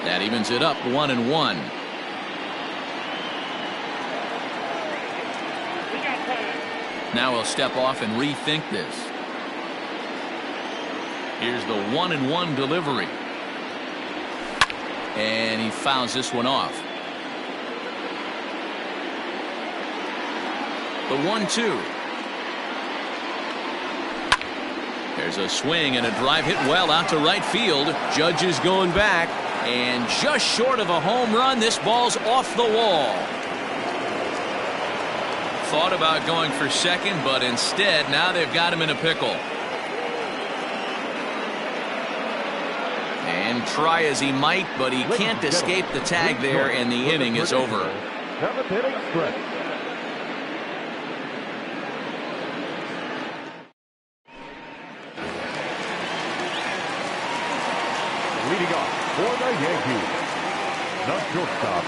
That evens it up 1-1. Now he'll step off and rethink this. Here's the 1-1 delivery. And he fouls this one off. The 1-2. There's a swing and a drive hit well out to right field. Judge is going back. And just short of a home run, this ball's off the wall. Thought about going for second, but instead now they've got him in a pickle. And try as he might, but he can't escape the tag there, and the inning is over. 7th inning stretch. Leading off for the Yankees, The shortstop,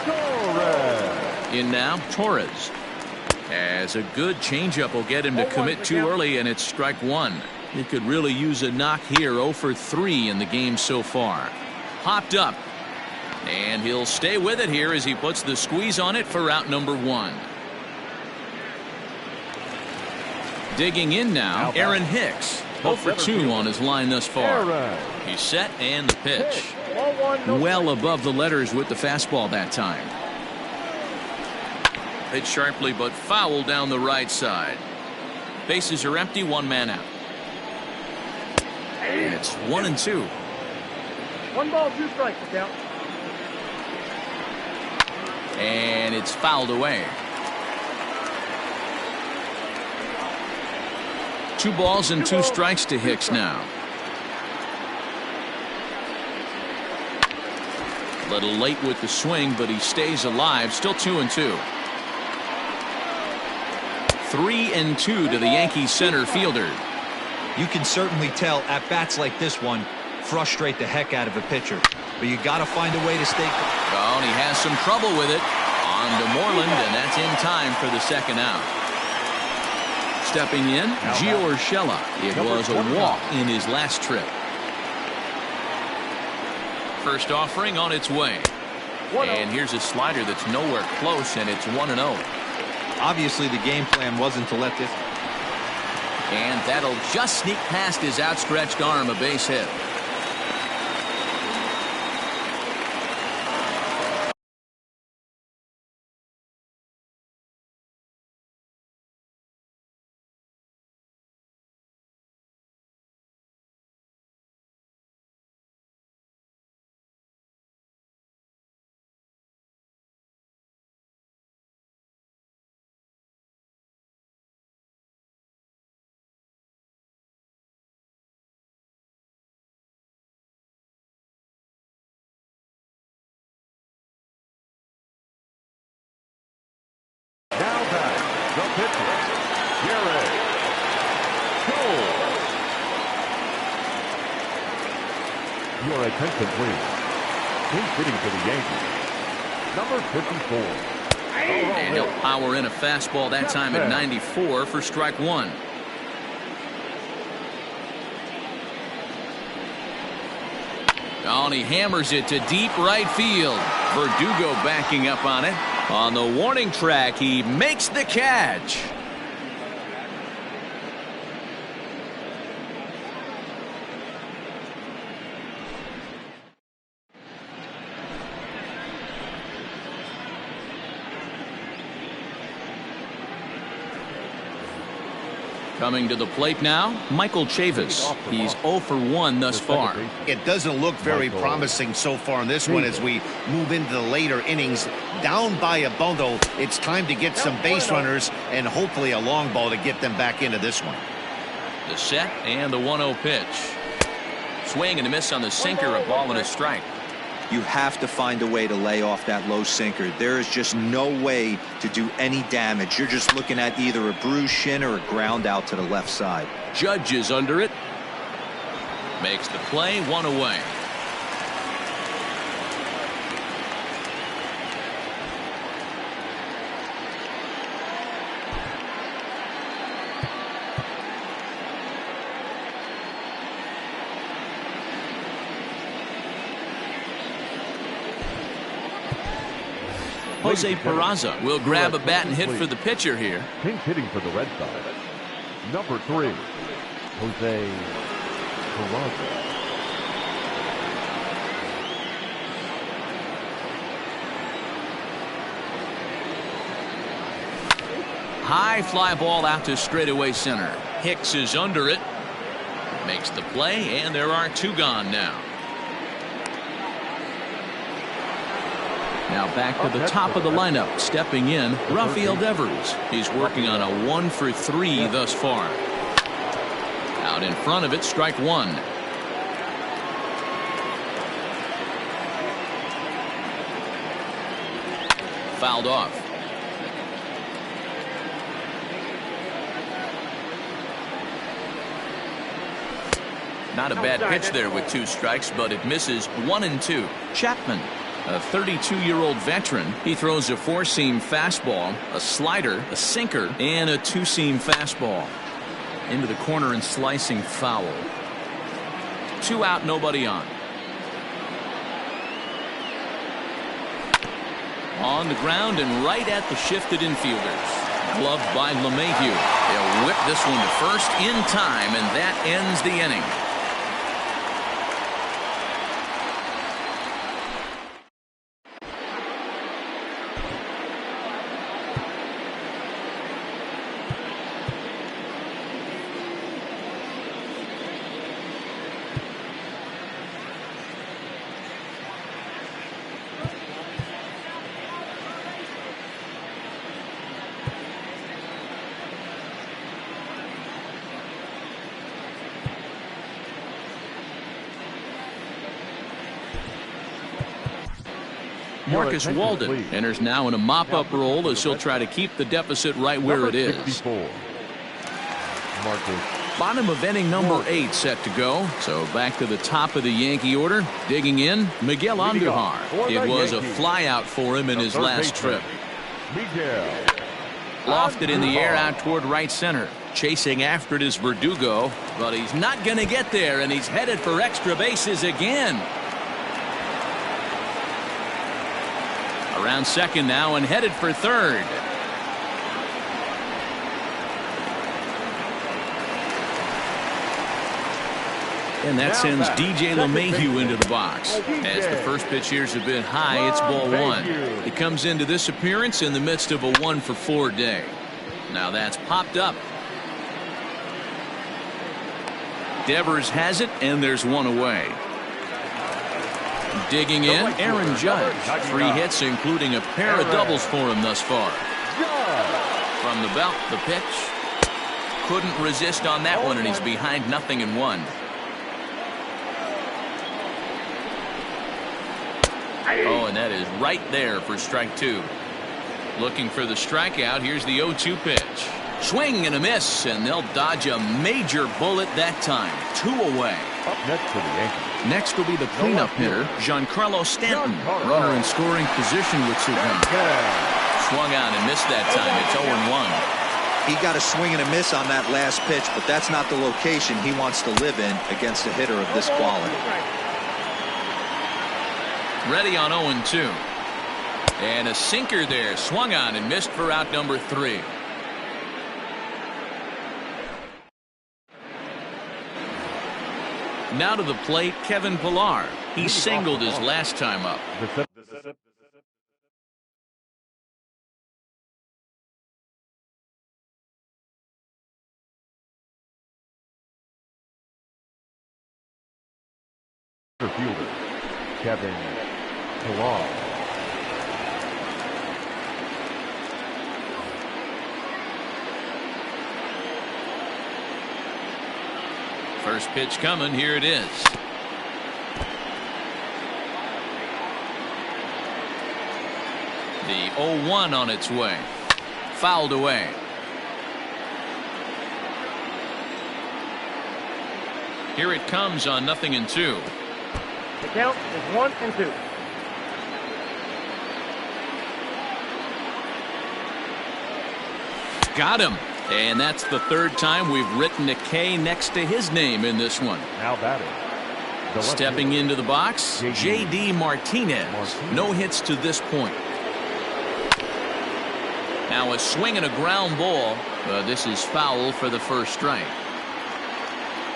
Torres. In now, Torres. As a good changeup will get him to commit too early, and it's strike one. He could really use a knock here. 0 for 3 in the game so far. Popped up. And he'll stay with it here as he puts the squeeze on it for out number 1. Digging in now, Aaron Hicks. 0 for 2 on his line thus far. He's set and the pitch. Well above the letters with the fastball that time. Hit sharply but foul down the right side. Bases are empty, 1 man out. And it's 1-2. 1 ball, 2 strikes, count. And it's fouled away. 2 balls and 2 strikes to Hicks now. A little late with the swing, but he stays alive. Still 2-2. 3-2 to the Yankees center fielder. You can certainly tell at bats like this one frustrate the heck out of a pitcher, but you got to find a way to stay. Oh, and he has some trouble with it. On to Moreland, and that's in time for the second out. Stepping in, Gio Urshela. It was a walk in his last trip. First offering on its way. And here's a slider that's nowhere close, and it's 1-0. Obviously, the game plan wasn't to let this. And that'll just sneak past his outstretched arm, a base hit. Now back, the pitcher, Garrett Cole. Your attention, please. He's hitting for the Yankees, number 54. And he'll power in a fastball that time at 94 for strike 1. Oh, and he hammers it to deep right field. Verdugo backing up on it. On the warning track, he makes the catch. Coming to the plate now, Michael Chavis. He's 0 for 1 thus far. It doesn't look very promising so far in this one as we move into the later innings. Down by a bundle, it's time to get some base runners and hopefully a long ball to get them back into this one. The set and the 1-0 pitch. Swing and a miss on the sinker, a ball and a strike. You have to find a way to lay off that low sinker. There is just no way to do any damage. You're just looking at either a bruised shin or a ground out to the left side. Judge is under it. Makes the play, 1 away. Jose Peraza will grab a bat and hit for the pitcher here. Pinch hitting for the Red Sox, number 3, Jose Peraza. High fly ball out to straightaway center. Hicks is under it. Makes the play, and there are 2 gone now. Now back to the top of the lineup. Stepping in, Rafael Devers. He's working on a 1 for 3 thus far. Out in front of it, strike 1. Fouled off. Not a bad pitch there with 2 strikes, but it misses 1-2. Chapman, a 32-year-old veteran. He throws a 4-seam fastball, a slider, a sinker, and a 2-seam fastball. Into the corner and slicing foul. 2 out, nobody on. On the ground and right at the shifted infielders. Gloved by LeMahieu. They'll whip this one to first in time, and that ends the inning. Marcus Walden enters now in a mop-up role as he'll try to keep the deficit right where it is. Bottom of inning number 8 set to go. So back to the top of the Yankee order. Digging in, Miguel Andujar. It was a flyout for him in his last trip. Lofted in the air out toward right center. Chasing after it is Verdugo, but he's not going to get there, and he's headed for extra bases again. Around second now and headed for third. And that sends DJ LeMahieu into the box. As the first pitch here has been high, it's ball 1. He comes into this appearance in the midst of a 1-for-4 day. Now that's popped up. Devers has it, and there's one away. Digging in, Aaron Judge. 3 hits, including a pair of doubles for him thus far. From the belt, the pitch. Couldn't resist on that one, and he's behind 0-1. Oh, and that is right there for strike 2. Looking for the strikeout. Here's the 0-2 pitch. Swing and a miss, and they'll dodge a major bullet that time. 2 away. Up next for the Yankees. Next will be the cleanup hitter, Giancarlo Stanton. Runner in scoring position would suit him. Swung on and missed that time. It's 0-1. He got a swing and a miss on that last pitch, but that's not the location he wants to live in against a hitter of this quality. Ready on 0-2. And a sinker there. Swung on and missed for out number 3. Now to the plate, Kevin Pillar. He singled his last time up. Fielder, Kevin Pillar. First pitch coming. Here it is. The 0-1 on its way. Fouled away. Here it comes on 0-2. The count is 1-2. Got him. And that's the 3rd time we've written a K next to his name in this one. Now batting. Stepping into the box, J.D. Martinez. No hits to this point. Now a swing and a ground ball. This is foul for the first strike.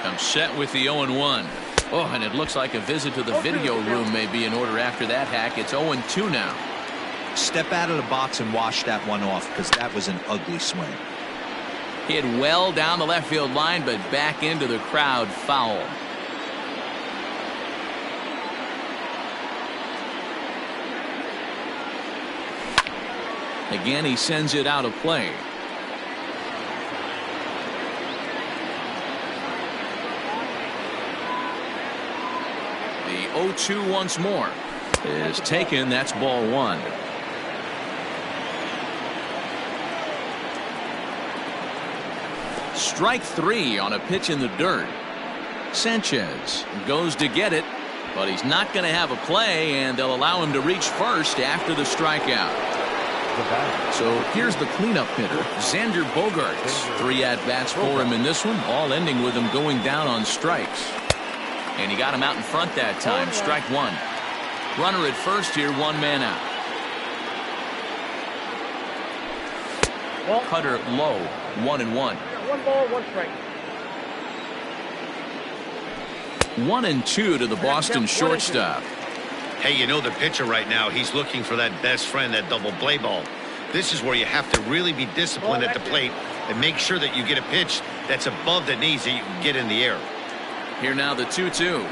I'm set with the 0-1. Oh, and it looks like a visit to the video room may be in order after that hack. It's 0-2 now. Step out of the box and wash that one off, because that was an ugly swing. Hit well down the left field line, but back into the crowd. Foul. Again, he sends it out of play. The 0-2 once more is taken. That's ball 1. Strike 3 on a pitch in the dirt. Sanchez goes to get it, but he's not going to have a play, and they'll allow him to reach first after the strikeout. So here's the cleanup hitter, Xander Bogaerts. 3 at-bats for him in this one, all ending with him going down on strikes. And he got him out in front that time. Strike 1. Runner at first here, 1 man out. Cutter low, 1-1. 1 ball, 1 strike. 1-2 to the Boston shortstop. Hey, you know the pitcher right now, he's looking for that best friend, that double play ball. This is where you have to really be disciplined at the plate and make sure that you get a pitch that's above the knees that you can get in the air. Here now the 2-2.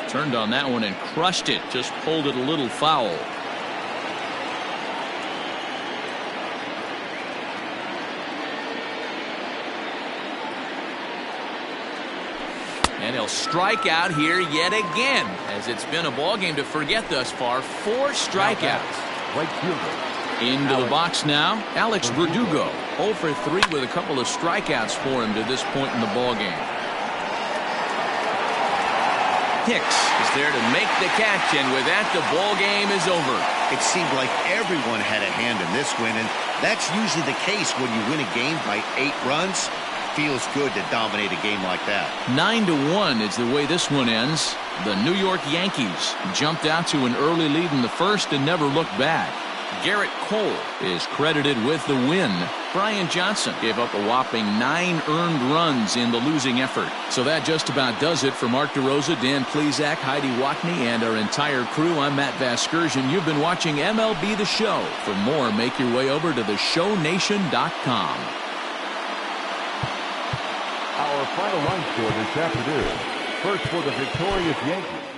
Turned on that one and crushed it. Just pulled it a little foul. And he'll strike out here yet again, as it's been a ball game to forget thus far. 4 strikeouts. Right fielder. Into the box now, Alex Verdugo. 0 for 3 with a couple of strikeouts for him to this point in the ball game. Hicks is there to make the catch, and with that, the ball game is over. It seemed like everyone had a hand in this win, and that's usually the case when you win a game by 8 runs. Feels good to dominate a game like that. 9-1 is the way this one ends. The New York Yankees jumped out to an early lead in the first and never looked back. Garrett Cole is credited with the win. Brian Johnson gave up a whopping 9 earned runs in the losing effort. So that just about does it for Mark DeRosa, Dan Plesac, Heidi Watney, and our entire crew. I'm Matt Vasgersian. You've been watching MLB The Show. For more, make your way over to theshownation.com. Our final line score this afternoon. First for the victorious Yankees,